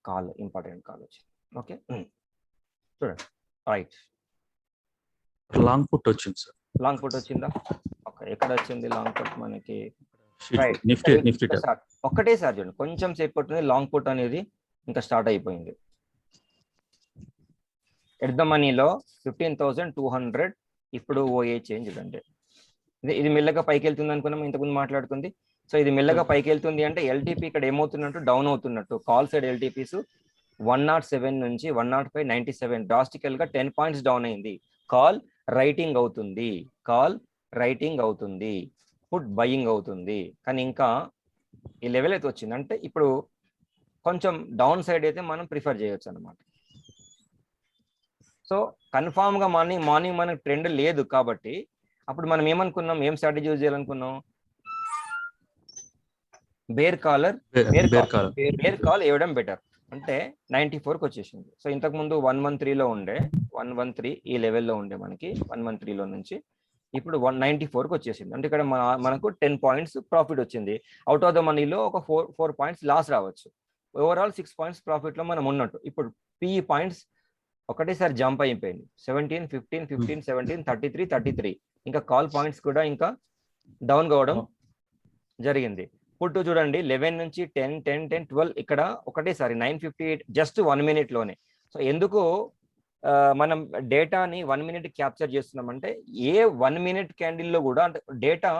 Call important call వచ్చింది. Okay చూడండి. Right, long put వచ్చింది సార్. లాంగ్ పుట్ వచ్చిందా? ఓకే, ఎక్కడ వచ్చింది లాంగ్ పుట్ మనకి? రైట్, నిఫ్టీ ఒక్కటేసారి చూడండి, కొంచెం సేపు పట్టింది లాంగ్ పుట్ అనేది ఇంకా స్టార్ట్ అయిపోయింది. ఎట్ ద మనీలో 15,200 ఇప్పుడు ఓఏ చేంజ్ అంటే ఇది మెల్లగా పైకి వెళ్తుంది అనుకున్నాం, ఇంతకుముందు మాట్లాడుతుంది. సో ఇది మెల్లగా పైకి వెళ్తుంది అంటే ఎల్టీపీ ఇక్కడ ఏమవుతున్నట్టు డౌన్ అవుతున్నట్టు. కాల్ సైడ్ ఎల్టీపీస్ 107 నుంచి 105, 97 డ్రాస్టికల్ గా 10 పాయింట్స్ డౌన్ అయింది. కాల్ రైటింగ్ అవుతుంది, కాల్ రైటింగ్ అవుతుంది, పుట్ బయింగ్ అవుతుంది. కానీ ఇంకా ఈ లెవెల్ అయితే వచ్చింది అంటే ఇప్పుడు కొంచెం డౌన్ సైడ్ అయితే మనం ప్రిఫర్ చేయొచ్చు అనమాట. సో కన్ఫామ్ గా మార్నింగ్ మనకు ట్రెండ్ లేదు కాబట్టి అప్పుడు మనం ఏమనుకున్నాం, ఏం స్ట్రాటజీ యూజ్ చేయాలనుకున్నాం? బేర్ కాల్ వేయడం బెటర్ అంటే 94కి వచ్చేసింది. సో ఇంతకు ముందు 113లో ఉండే, 113 ఈ లెవెల్లో ఉండే మనకి 113లో నుంచి ఇప్పుడు 194కి వచ్చేసింది. అంటే ఇక్కడ మనకు 10 పాయింట్స్ ప్రాఫిట్ వచ్చింది. అవుట్ ఆఫ్ ద మనీలో ఒక 4 పాయింట్స్ లాస్ రావచ్చు. ఓవరాల్ 6 పాయింట్స్ ప్రాఫిట్ లో మనం ఉన్నట్టు. ఇప్పుడు పిఈ పాయింట్స్ ఒకటేసారి జంప్ అయిపోయింది. 17, 15, 15, 17, 33, 33. ఇంకా కాల్ పాయింట్స్ కూడా ఇంకా డౌన్ కావడం జరిగింది. పుట్టు చూడండి 11 నుంచి 10, 10, 10, 12 ఇక్కడ ఒకటేసారి 958 జస్ట్ 1 minute లోనే. సో ఎందుకు మనం డేటాని 1 minute క్యాప్చర్ చేస్తున్నామంటే ఏ 1 minute క్యాండిల్లో కూడా అంటే డేటా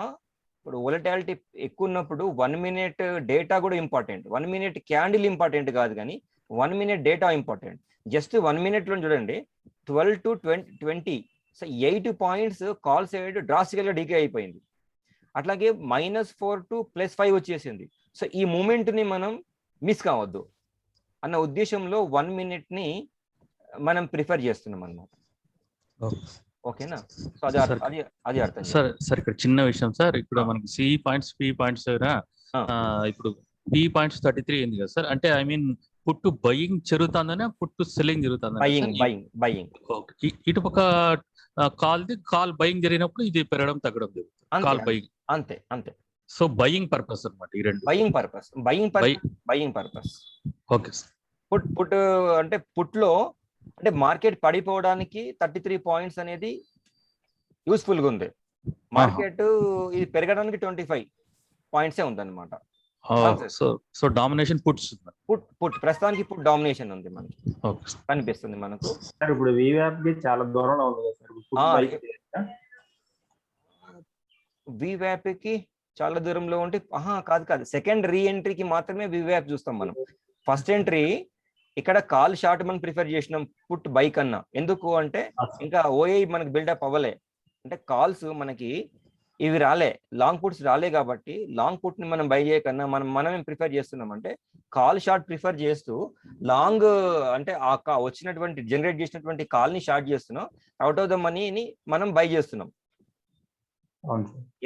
ఇప్పుడు వొలటాలిటీ ఎక్కువ ఉన్నప్పుడు 1 minute డేటా కూడా ఇంపార్టెంట్. 1 minute క్యాండిల్ ఇంపార్టెంట్ కాదు కానీ 1 minute data important. Just 1 minute లో చూడండి 12 to 20. So 8 points call side డ్రాస్టికల్ గా డీకే అయిపోయింది. అట్లాగే -4 to +5 వచ్చేసింది. సో ఈ మూమెంట్ ని మనం మిస్ కావద్దు అన్న ఉద్దేశంలో 1 minute ని మనం ప్రిఫర్ చేస్తున్నాం అన్నమాట. ఓకేనా? సో అది అర్థం సార్. సార్ ఇక్కడ చిన్న విషయం సార్, ఇక్కడ మనకి సి పాయింట్స్ పి పాయింట్స్ ఇప్పుడు పి పాయింట్స్ 33 అయింది కదా సార్, అంటే ఐ మీన్ పుట్టు బయింగ్ జరుగుతుందనే పుట్టు సెల్లింగ్ జరుగుతుందా? బయింగ్. ఇటుపక్క కాల్ బయింగ్ జరిగినప్పుడు ఇది పెరగడం తగ్గడం జరుగుతుంది. కాల్ బయింగ్ అంతే. సో బయింగ్ పర్పస్ అన్నమాట ఈ రెండు. Buying purpose. Okay sir. Put అంటే పుట్ లో అంటే మార్కెట్ పడిపోవడానికి 33 పాయింట్స్ అనేది యూస్ఫుల్ గా ఉంది. మార్కెట్ ఇది పెరగడానికి 25 పాయింట్సే ఉందన్నమాట. సో డామినేషన్ పుట్ ప్రస్తుతానికి పుట్ డామినేషన్ ఉంది మనకి కనిపిస్తుంది మనకు. ఇప్పుడు వివాప్ కి చాలా దూరంలో ఉంది సార్. వివాప్ కి చాలా దూరంలో ఉంటే కాదు సెకండ్ రీ ఎంట్రీకి మాత్రమే వివాప్ చూస్తాం మనం. ఫస్ట్ ఎంట్రీ ఇక్కడ కాల్ షార్ట్ మనం ప్రిఫర్ చేసినాం పుట్ బై కన్నా. ఎందుకు అంటే ఇంకా ఓఏ మనకి బిల్డప్ అవ్వలే, అంటే కాల్స్ మనకి ఇవి రాలే, లాంగ్ పుట్స్ రాలే కాబట్టి లాంగ్ పుట్ ని మనం బై చేయకన్నా మనం ప్రిఫర్ చేస్తున్నాం అంటే కాల్ షార్ట్ ప్రిఫర్ చేస్తూ లాంగ్ అంటే వచ్చినటువంటి జనరేట్ చేసినటువంటి కాల్ ని షార్ట్ చేస్తున్నాం. అవుట్ ఆఫ్ ద మనీని మనం బై చేస్తున్నాం.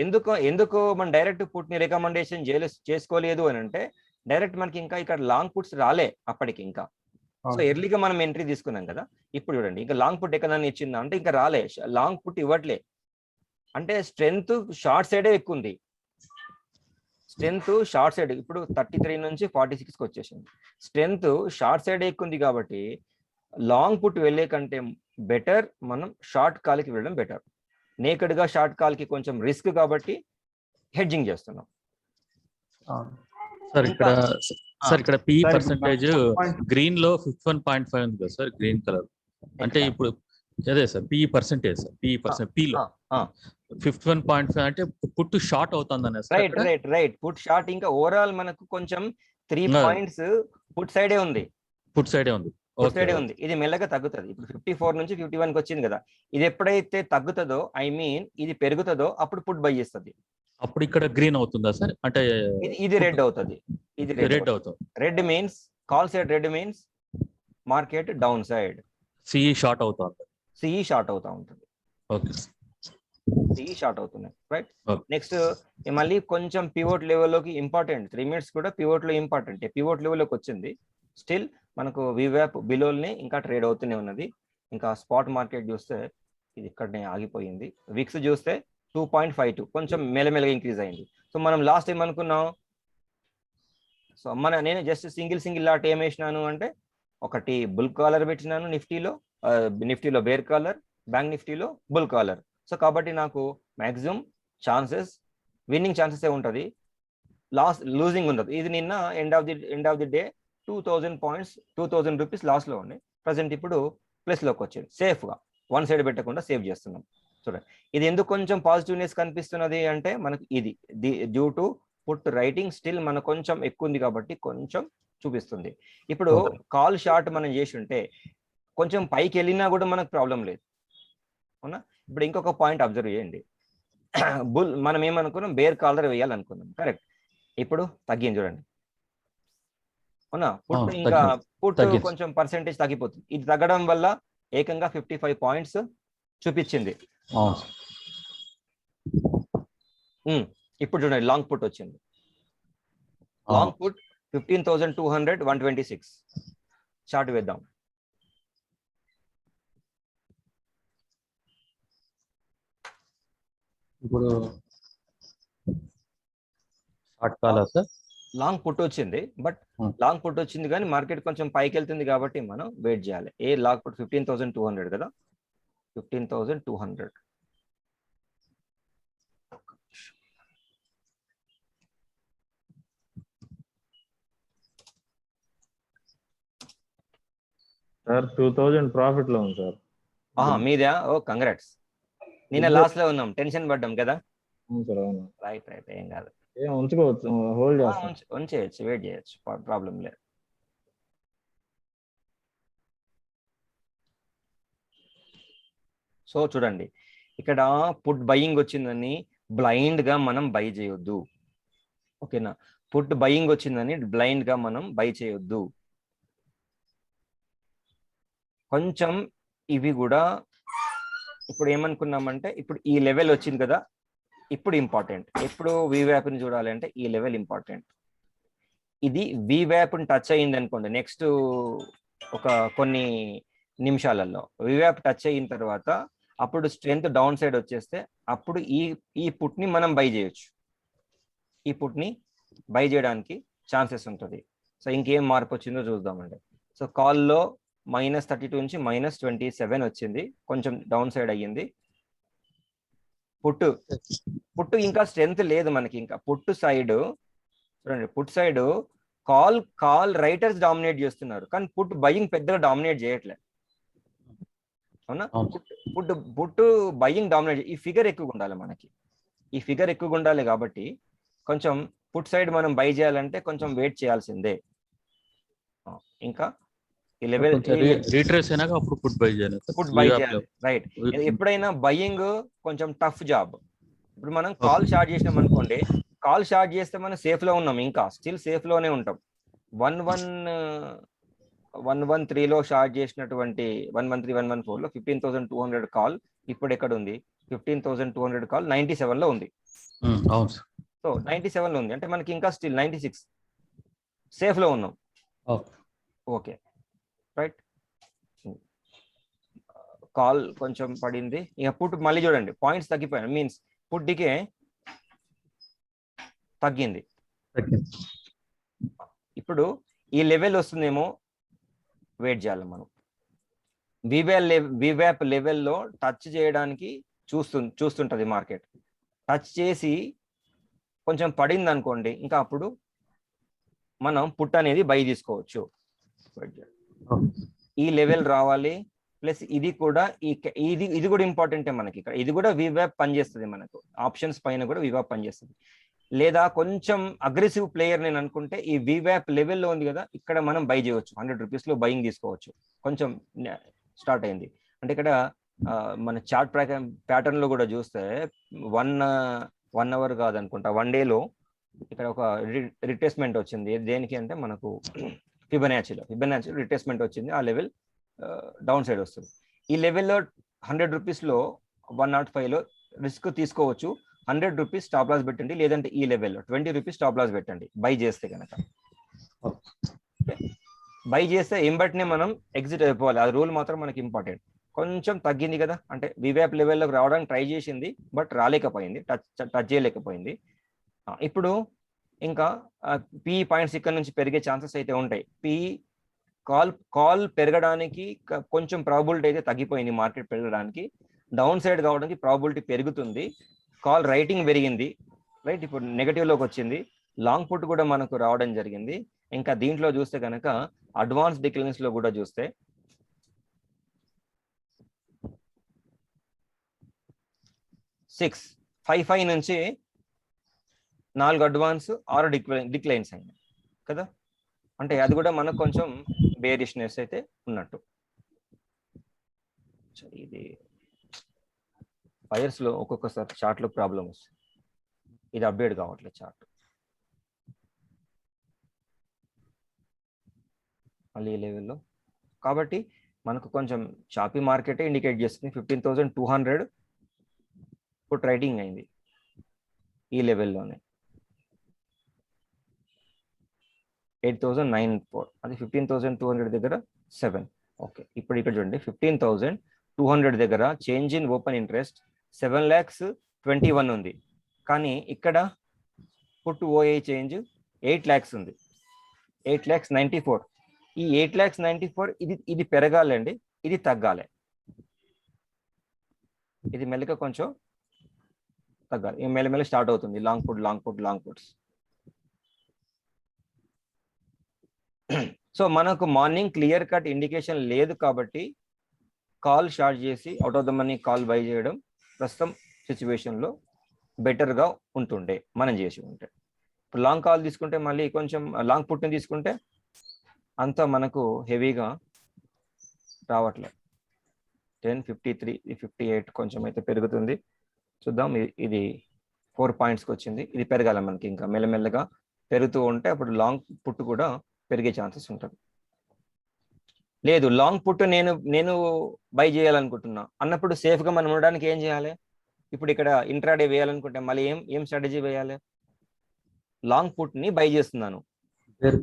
ఎందుకు మనం డైరెక్ట్ పుట్ ని రికమెండేషన్ చేసుకోలేదు అని అంటే డైరెక్ట్ మనకి ఇంకా ఇక్కడ లాంగ్ పుట్స్ రాలే అప్పటికి ఇంకా. సో ఎర్లీగా మనం ఎంట్రీ తీసుకున్నాం కదా. ఇప్పుడు చూడండి ఇంకా లాంగ్ పుట్ ఎక్కడ ఇచ్చిందా అంటే ఇంకా రాలే, లాంగ్ పుట్ ఇవ్వట్లే. అంటే స్ట్రెంగ్త్ షార్ట్ సైడే ఎక్కువ ఉంది. స్ట్రెంగ్త్ షార్ట్ సైడ్ ఇప్పుడు 33 నుంచి 46కి వచ్చేసింది. స్ట్రెంగ్త్ షార్ట్ సైడ్ ఎక్కువ ఉంది కాబట్టి లాంగ్ పుట్ వెళ్ళే కంటే బెటర్ మనం షార్ట్ కాల్కి వెళ్ళడం బెటర్. నేకెడ్ గా షార్ట్ కాల్కి కొంచెం రిస్క్ కాబట్టి హెడ్జింగ్ చేస్తున్నాం. సార్ ఇక్కడ పి పర్సెంటేజ్ గ్రీన్ లో 51.5 ఉంది కదా సార్, గ్రీన్ కలర్. అంటే ఇప్పుడు అదే సార్ పి పర్సెంటేజ్ సార్, పిలో 51.5 అంటే పుట్ షార్ట్ అవుతుంది. Right put short. ఇంకా ఓవరాల్ మనకు కొంచెం 3 పాయింట్స్ పుట్ సైడే ఉంది. ఇది మెల్లగా తగ్గుతుంది. ఇప్పుడు 54 నుంచి 51కి వచ్చింది కదా. ఇది ఎప్పుడైతే తగ్గుతుందో ఇది పెరుగుతుందో అప్పుడు పుట్ బై చేస్తుంది. అప్పుడు ఇక్కడ గ్రీన్ అవుతుందా సార్? అంటే ఇది రెడ్ అవుతుంది. Red means call side, red means market down side. CE short అవుతా ఉంటుంది. సిఈ షార్ట్ అవుతున్నాయి. రైట్. నెక్స్ట్ మళ్ళీ కొంచెం పివోట్ లెవెల్లోకి ఇంపార్టెంట్ 3 minutes కూడా పివోట్ లో ఇంపార్టెంట్. పివోట్ లెవెల్లోకి వచ్చింది. స్టిల్ మనకు వివాప్ బిలోల్ని ఇంకా ట్రేడ్ అవుతూనే ఉన్నది. ఇంకా స్పాట్ మార్కెట్ చూస్తే ఇది ఇక్కడనే ఆగిపోయింది. విక్స్ చూస్తే 2.52 కొంచెం మెల్లమెల్లగా ఇంక్రీజ్ అయింది. సో మనం లాస్ట్ ఏమనుకున్నాం, సో నేను జస్ట్ సింగిల్ లాట్ ఏం వేసినాను అంటే ఒకటి బుల్ కాలర్ పెట్టినాను నిఫ్టీలో బేర్ కాలర్, బ్యాంక్ నిఫ్టీలో బుల్ కాలర్. సో కాబట్టి నాకు మాక్సిమం ఛాన్సెస్ విన్నింగ్ ఛాన్సెస్ ఉంటుంది, లూజింగ్ ఉండదు. ఇది నిన్న end of the day 2000 points 2000 rupees లాస్లో ఉండే, ప్రజెంట్ ఇప్పుడు ప్లస్లోకి వచ్చింది. సేఫ్గా వన్ సైడ్ పెట్టకుండా సేవ్ చేస్తున్నాం. చూడండి ఇది ఎందుకు కొంచెం పాజిటివ్నెస్ కనిపిస్తున్నది అంటే మనకు ఇది due to put writing still మనకు కొంచెం ఎక్కువ ఉంది కాబట్టి కొంచెం చూపిస్తుంది. ఇప్పుడు కాల్ షార్ట్ మనం చేసి ఉంటే కొంచెం పైకి వెళ్ళినా కూడా మనకు ప్రాబ్లం లేదు, అవునా. ఇప్పుడు ఇంకొక పాయింట్ అబ్జర్వ్ చేయండి. మనం ఏమనుకున్నాం, బేర్ కాలర్ వేయాలనుకున్నాం, కరెక్ట్. ఇప్పుడు తగ్గింది చూడండి, అవునా. పుట్ కొంచెం పర్సెంటేజ్ తగ్గిపోతుంది. ఇది తగ్గడం వల్ల ఏకంగా 55 పాయింట్స్ చూపించింది. ఇప్పుడు చూడండి లాంగ్ పుట్ వచ్చింది. లాంగ్ పుట్ 15,200 126 చార్ట్ వేద్దాం. ఇప్పుడు షార్ట్ కాలా సార్? లాంగ్ పుట్ వచ్చింది, బట్ లాంగ్ పుట్ వచ్చింది కానీ మార్కెట్ కొంచెం పైకి వెళ్తుంది కాబట్టి మనం వెయిట్ చేయాలి. ఏ లాంగ్ పుట్ 15,200 కదా, 15,200. సార్ 2000 ప్రాఫిట్ లో ఉంది సార్. మీదా? ఓ కంగ్రాట్స్. నిన్న లాస్ట్ లో ఉన్నాం, టెన్షన్ పడ్డాం కదా. రైట్ ఏం కాదు, ఉంచుకోవచ్చు, హోల్డ్ ఉంచేయచ్చు, వెయిట్ చేయొచ్చు, ప్రాబ్లం లేదు. సో చూడండి ఇక్కడ పుట్ బయింగ్ వచ్చిందని బ్లైండ్ గా మనం బై చేయొద్దు, ఓకేనా. పుట్ బయింగ్ వచ్చిందని బ్లైండ్ గా మనం బై చేయొద్దు. కొంచెం ఇవి కూడా ఇప్పుడు ఏమనుకున్నామంటే, ఇప్పుడు ఈ లెవెల్ వచ్చింది కదా, ఇప్పుడు ఇంపార్టెంట్. ఎప్పుడు వీవ్యాప్ని చూడాలి అంటే ఈ లెవెల్ ఇంపార్టెంట్. ఇది వీవ్యాప్ని టచ్ అయ్యింది అనుకోండి, నెక్స్ట్ ఒక కొన్ని నిమిషాలలో వీవ్యాప్ టచ్ అయిన తర్వాత అప్పుడు స్ట్రెంత్ డౌన్ సైడ్ వచ్చేస్తే అప్పుడు ఈ పుట్ని మనం బై చేయొచ్చు. ఈ పుట్ని బై చేయడానికి ఛాన్సెస్ ఉంటుంది. సో ఇంకేం మార్పు వచ్చిందో చూద్దామండి. సో కాల్లో -32 నుంచి -27 వచ్చింది, కొంచెం డౌన్ సైడ్ అయ్యింది. పుట్టు ఇంకా స్ట్రెంత్ లేదు మనకి. ఇంకా పుట్టు సైడ్ చూడండి, put side call writers dominate చేస్తున్నారు, కానీ పుట్ బయింగ్ పెద్దగా డామినేట్ చేయట్లేదు, అవునా. పుట్టు బయింగ్ డామినేట్, ఈ ఫిగర్ ఎక్కువగా ఉండాలి మనకి, ఈ ఫిగర్ ఎక్కువగా ఉండాలి కాబట్టి కొంచెం పుట్ సైడ్ మనం బై చేయాలంటే కొంచెం వెయిట్ చేయాల్సిందే. ఇంకా ఈ లెవెల్ రీట్రేస్ అయినాక అప్పుడు పుట్ బై చేయాలి, రైట్. ఎప్పుడైనా బయింగ్ కొంచెం టఫ్ జాబ్. ఇప్పుడు మనం కాల్ షార్ట్ చేసినాం అనుకోండి, కాల్ షార్ట్ చేస్తే మనం సేఫ్ లో ఉన్నాం, ఇంకా స్టిల్ సేఫ్ లోనే ఉంటాం. 113లో షార్ట్ చేసినటువంటి 113 114లో 15,200 కాల్ ఇప్పుడు ఎక్కడ ఉంది, 15,200 కాల్ 97 లో ఉంది. సో 97 లో ఉంది అంటే మనకి ఇంకా స్టిల్ 96 సేఫ్ లో ఉన్నాం. Okay right. కాల్ కొంచెం పడింది, ఇక పుట్ మళ్ళీ చూడండి పాయింట్స్ తగ్గిపోయాయి, మీన్స్ పుట్టికే తగ్గింది. ఇప్పుడు ఈ లెవెల్ వస్తుందేమో, వెయిట్ చేయాలి మనం. వీవ్యాప్ లెవెల్లో టచ్ చేయడానికి చూస్తుంటది మార్కెట్. టచ్ చేసి కొంచెం పడింది అనుకోండి, ఇంకా అప్పుడు మనం పుట్ అనేది బై తీసుకోవచ్చు. ఈ లెవెల్ రావాలి, ప్లస్ ఇది కూడా ఇది కూడా ఇంపార్టెంటే మనకి. ఇక్కడ ఇది కూడా వీవ్యాప్ పనిచేస్తుంది, మనకు ఆప్షన్స్ పైన కూడా వీవ్యాప్ పనిచేస్తుంది. లేదా కొంచెం అగ్రెసివ్ ప్లేయర్ నేను అనుకుంటే ఈ వీవ్యాప్ లెవెల్లో ఉంది కదా, ఇక్కడ మనం బై చేయవచ్చు, 100 రూపీస్లో బయింగ్ తీసుకోవచ్చు. కొంచెం స్టార్ట్ అయింది అంటే ఇక్కడ మన చార్ట్ ప్యాటర్న్ లో కూడా చూస్తే 1 అవర్ కాదనుకుంటా, 1 డేలో ఇక్కడ ఒక రిట్రేస్మెంట్ వచ్చింది. దేనికి అంటే మనకు ఫిబొనాచిలో రిట్రేస్మెంట్ వచ్చింది. ఆ లెవెల్ డౌన్ సైడ్ వస్తుంది. ఈ లెవెల్లో 100 రూపీస్లో 105లో రిస్క్ తీసుకోవచ్చు. 100 రూపీస్ స్టాప్ లాస్ పెట్టండి, లేదంటే ఈ లెవెల్లో 20 రూపీస్ స్టాప్ లాస్ పెట్టండి బై చేస్తే కనుక. బై చేస్తే ఎంబట్నే మనం ఎగ్జిట్ అయిపోవాలి, అది రూల్ మాత్రం మనకి ఇంపార్టెంట్. కొంచెం తగ్గింది కదా, అంటే వీవ్యాప్ లెవెల్లోకి రావడానికి ట్రై చేసింది, బట్ రాలేకపోయింది, టచ్ చేయలేకపోయింది. ఇప్పుడు ఇంకా పిఈ పాయింట్స్ ఇక్కడ నుంచి పెరిగే ఛాన్సెస్ అయితే ఉంటాయి. పిఈ కాల్ పెరగడానికి కొంచెం ప్రాబిలిటీ అయితే తగ్గిపోయింది, మార్కెట్ పెరగడానికి డౌన్ సైడ్ కావడానికి ప్రాబిలిటీ పెరుగుతుంది. కాల్ రైటింగ్ పెరిగింది, రైట్, ఇప్పుడు నెగటివ్ లోకి వచ్చింది. లాంగ్ పుట్ కూడా మనకు రావడం జరిగింది. ఇంకా దీంట్లో చూస్తే కనుక అడ్వాన్స్ డిక్లైన్స్ లో కూడా చూస్తే 655 నుంచి 4 అడ్వాన్స్ 6 డిక్లైన్స్ అయినాయి కదా. అంటే అది కూడా మనకు కొంచెం బేరిష్నెస్ అయితే ఉన్నట్టు. ఇది ఫైర్స్ లో ఒక్కొక్కసారి చార్ట్ లో ప్రాబ్లం వస్తుంది, ఇది అప్డేట్ కావట్లేదు చార్ట్. మళ్ళీ ఈ లెవెల్లో కాబట్టి మనకు కొంచెం చాపీ మార్కెటే ఇండికేట్ చేస్తుంది. 15,200 ఇప్పుడు ట్రేడింగ్ అయింది ఈ లెవెల్లోనే. 8,094 అది 15,200 దగ్గర 7. ఓకే, ఇప్పుడు ఇక్కడ చూడండి 15,200 దగ్గర చేంజ్ ఇన్ ఓపెన్ ఇంట్రెస్ట్ 7,21,000 ఉంది. కానీ ఇక్కడ పుట్ ఓఏ చేంజ్ 8 lakhs ఉంది, 8,94,000. ఈ 8,94,000 ఇది పెరగాలండి, ఇది తగ్గాలి, ఇది మెల్లగా కొంచెం తగ్గాలి. మెల్లమెల్ల స్టార్ట్ అవుతుంది లాంగ్ పుట్స్. సో మనకు మార్నింగ్ క్లియర్ కట్ ఇండికేషన్ లేదు కాబట్టి కాల్ షార్ట్ చేసి out of the money call by చేయడం ప్రస్తుతం సిచ్యువేషన్లో బెటర్గా ఉంటుండే మనం చేసి ఉంటే. ఇప్పుడు లాంగ్ కాల్ తీసుకుంటే మళ్ళీ కొంచెం లాంగ్ పుట్ని తీసుకుంటే అంత మనకు హెవీగా రావట్లేదు. 10.53 58 కొంచెం అయితే పెరుగుతుంది, చూద్దాం. ఇది 4 pointsకి వచ్చింది, ఇది పెరగాలి మనకి, ఇంకా మెల్లమెల్లగా పెరుగుతూ ఉంటే అప్పుడు లాంగ్ పుట్ కూడా పెరిగే ఛాన్సెస్ ఉంటుంది. లేదు లాంగ్ పుట్ నేను బై చేయాలనుకుంటున్నా అన్నప్పుడు సేఫ్గా మనం ఉండడానికి ఏం చేయాలి? ఇప్పుడు ఇక్కడ ఇంట్రాడే వేయాలనుకుంటే మళ్ళీ ఏం స్ట్రాటజీ వేయాలి? లాంగ్ పుట్ని బై చేస్తున్నాను, బేర్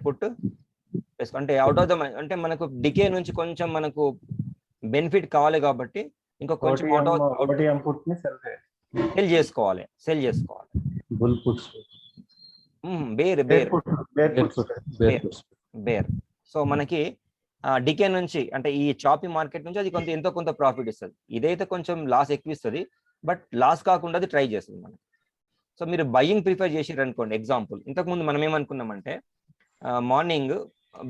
పుట్ అంటే అవుట్ ఆఫ్ ద అంటే మనకు డికే నుంచి కొంచెం మనకు బెనిఫిట్ కావాలి కాబట్టి ఇంకా కొంచెం సెల్ చేసుకోవాలి. బేర్ సో మనకి డికే నుంచి అంటే ఈ చాపీ మార్కెట్ నుంచి అది ఎంతో కొంత ప్రాఫిట్ ఇస్తుంది. ఇదైతే కొంచెం లాస్ ఎక్కువ ఇస్తుంది, బట్ లాస్ కాకుండా అది ట్రై చేస్తుంది మనకి. సో మీరు బయింగ్ ప్రిఫర్ చేసిర్రు అనుకోండి, ఎగ్జాంపుల్ ఇంతకుముందు మనం ఏమనుకున్నామంటే మార్నింగ్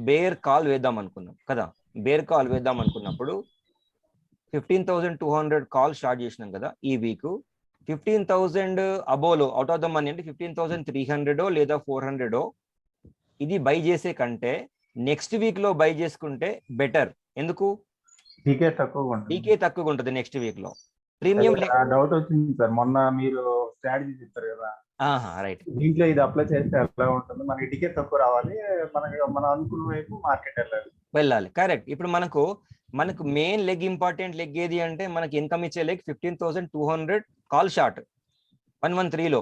బేర్ కాల్ వేద్దాం అనుకున్నాం కదా. బేర్ కాల్ వేద్దాం అనుకున్నప్పుడు 15,200 కాల్ స్టార్ట్ చేసినాం కదా ఈ వీక్. 15,000 అబోలో అవుట్ ఆఫ్ ద మనీ అంటే 15,300 లేదా 400 ఇది బై చేసే కంటే నెక్స్ట్ వీక్ లో బై చేసుకుంటే బెటర్. ఎందుకు? డీకే తక్కువగా ఉంటుంది నెక్స్ట్ వీక్ లో. ప్రీమియం డౌట్ వచ్చింది సార్, మొన్న మీరు స్ట్రాటజీ చెప్పారు కదా, రైట్, దీంట్లో ఇది అప్లై చేస్తే ఎలా ఉంటుంది? మనకి డికే తక్కువ రావాలి, మన అనుకున్న వైపు మార్కెట్ వెళ్ళాలి. కరెక్ట్. ఇప్పుడు మనకు మెయిన్ లెగ్, ఇంపార్టెంట్ లెగ్ ఏది అంటే మనకి ఇన్కమ్ ఇచ్చే లెగ్ 15,200 కాల్ షార్ట్ 113 లో.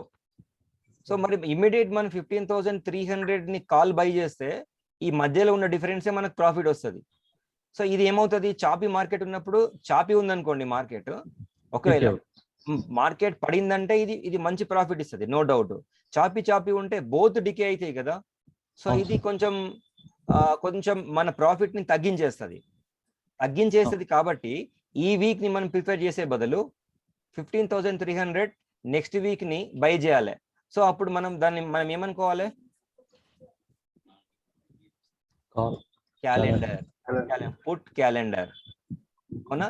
సో మరి ఇమీడియట్ మనం 15,300 ని కాల్ బై చేస్తే ఈ మధ్యలో ఉన్న డిఫరెన్సే మనకు ప్రాఫిట్ వస్తుంది. సో ఇది ఏమవుతుంది? చాపీ మార్కెట్ ఉన్నప్పుడు, చాపీ ఉందనుకోండి మార్కెట్, ఒకవేళ మార్కెట్ పడిందంటే ఇది మంచి ప్రాఫిట్ ఇస్తుంది, నో డౌట్. చాపీ ఉంటే బోత్ డికే అవుతాయి కదా. సో ఇది కొంచెం మన ప్రాఫిట్ ని తగ్గించేస్తుంది కాబట్టి ఈ వీక్ ని మనం ప్రిఫర్ చేసే బదులు 15,300 నెక్స్ట్ వీక్ ని బై చేయాలి. సో అప్పుడు మనం ఏమనుకోవాలి? పుట్ క్యాలెండర్ అవునా?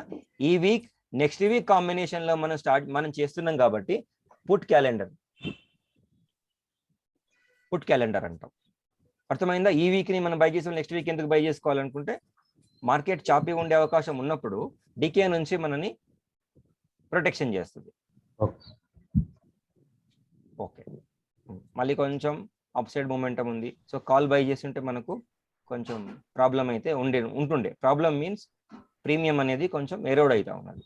ఈ వీక్ నెక్స్ట్ వీక్ కాంబినేషన్ లో మనం చేస్తున్నాం కాబట్టి పుట్ క్యాలెండర్ అంటాం. అర్థమైందా? ఈ వీక్ ని మనం బై చేసాం, నెక్స్ట్ వీక్ ఎందుకు బై చేసుకోవాలనుకుంటే మార్కెట్ చాపీ ఉండే అవకాశం ఉన్నప్పుడు డికే నుంచి మనని ప్రొటెక్షన్ చేస్తుంది. ఓకే, మళ్ళీ కొంచెం అప్ సైడ్ మూమెంటం ఉంది. సో కాల్ బై చేస్తుంటే మనకు కొంచెం ప్రాబ్లం అయితే ఉంటుండే. ప్రాబ్లం మీన్స్ ప్రీమియం అనేది కొంచెం ఎరోడ్ అవుతా ఉన్నది.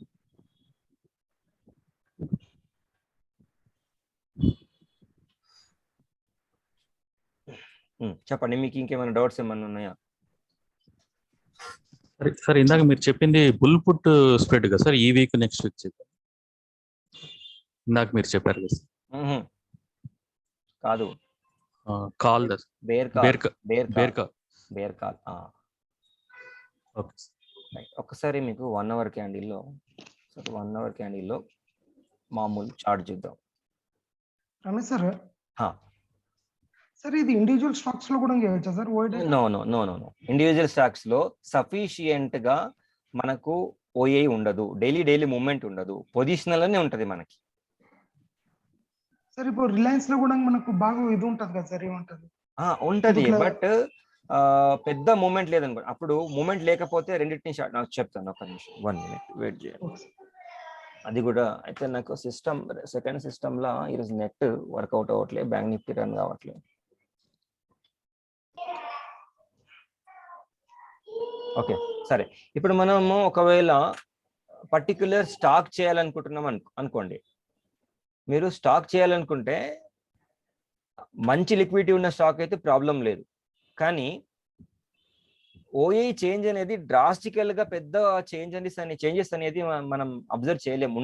చెప్పండి, మీకు ఇంకేమైనా డౌట్స్ ఏమైనా ఉన్నాయా? సార్ ఇందాక మీరు చెప్పింది బుల్ పుట్ స్ప్రెడ్ కదా సార్, ఈ వీక్ నెక్స్ట్ వీక్ ఇందాక మీరు చెప్పారు కదా మ్మ్హ. కాదు, call bear bear call, bear bear call, call. Bear call. Okay right. ఒక్కసారి మీకు 1 అవర్ క్యాండిల్లో 1 అవర్ క్యాండిల్లో మామూలు చార్ట్ చూద్దాం. రమేష్ సార్, హా. సార్ ఇది ఇండివిజువల్ స్టాక్స్ లో కూడా చేయొచ్చా sir? No no no no no, individual stocks లో సఫిషియంట్ గా మనకు ఓఏ ఉండదు, డైలీ మూవ్మెంట్ ఉండదు, పొజిషనల్ అనే ఉంటది మనకి. సార్ ఇప్పుడు రిలయన్స్ లో కూడా మనకు బాగా ఇది ఉంటది కదా సార్, ఏముంటది? ఉంటది, ఇట్లా- బట్ పెద్ద మూమెంట్ లేదనుకో. అప్పుడు మూమెంట్ లేకపోతే రెండింటిని నాకు చెప్తాను, ఒక నిమిషం, 1 minute వెయిట్ చేయండి. Okay sir. అది కూడా అయితే నాకు సిస్టమ్, సెకండ్ సిస్టమ్ లా ఈరోజు నెట్ వర్కౌట్ అవ్వట్లేదు, బ్యాంక్ నిఫ్టీ రన్ కావట్లేదు. ఓకే సరే, ఇప్పుడు మనము ఒకవేళ పర్టిక్యులర్ స్టాక్ చేయాలనుకుంటున్నాం అనుకోండి. మీరు స్టాక్ చేయాలనుకుంటే మంచి లిక్విడిటీ ఉన్న స్టాక్ అయితే ప్రాబ్లం లేదు, కానీ ఓఏ చేంజ్ అనేది డ్రాస్టికల్ గా పెద్ద చేంజెస్ అనేది మనం అబ్జర్వ్ చేయలేము,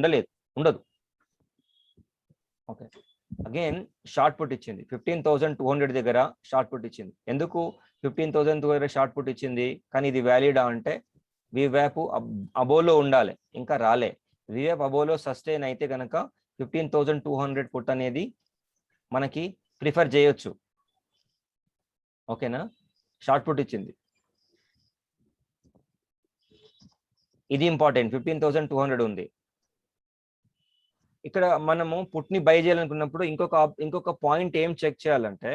ఉండదు. ఓకే, అగైన్ షార్ట్ పుట్ ఇచ్చింది 15,200 దగ్గర షార్ట్ పుట్ ఇచ్చింది. ఎందుకు 15,200 షార్ట్ పుట్ ఇచ్చింది? కానీ ఇది వ్యాలిడా అంటే వివ్యాప్ అబోలో ఉండాలి, ఇంకా రాలే. వివ్యాప్ అబోలో సస్టైన్ అయితే కనుక 15,200 పుట్ అనేది మనకి ప్రిఫర్ చేయొచ్చు. ఓకేనా, షార్ట్ పుట్ ఇచ్చింది, ఇది ఇంపార్టెంట్. 15,200 ఉంది. ఇక్కడ మనము పుట్ని బై చేయాలనుకున్నప్పుడు ఇంకొక పాయింట్ ఏం చెక్ చేయాలంటే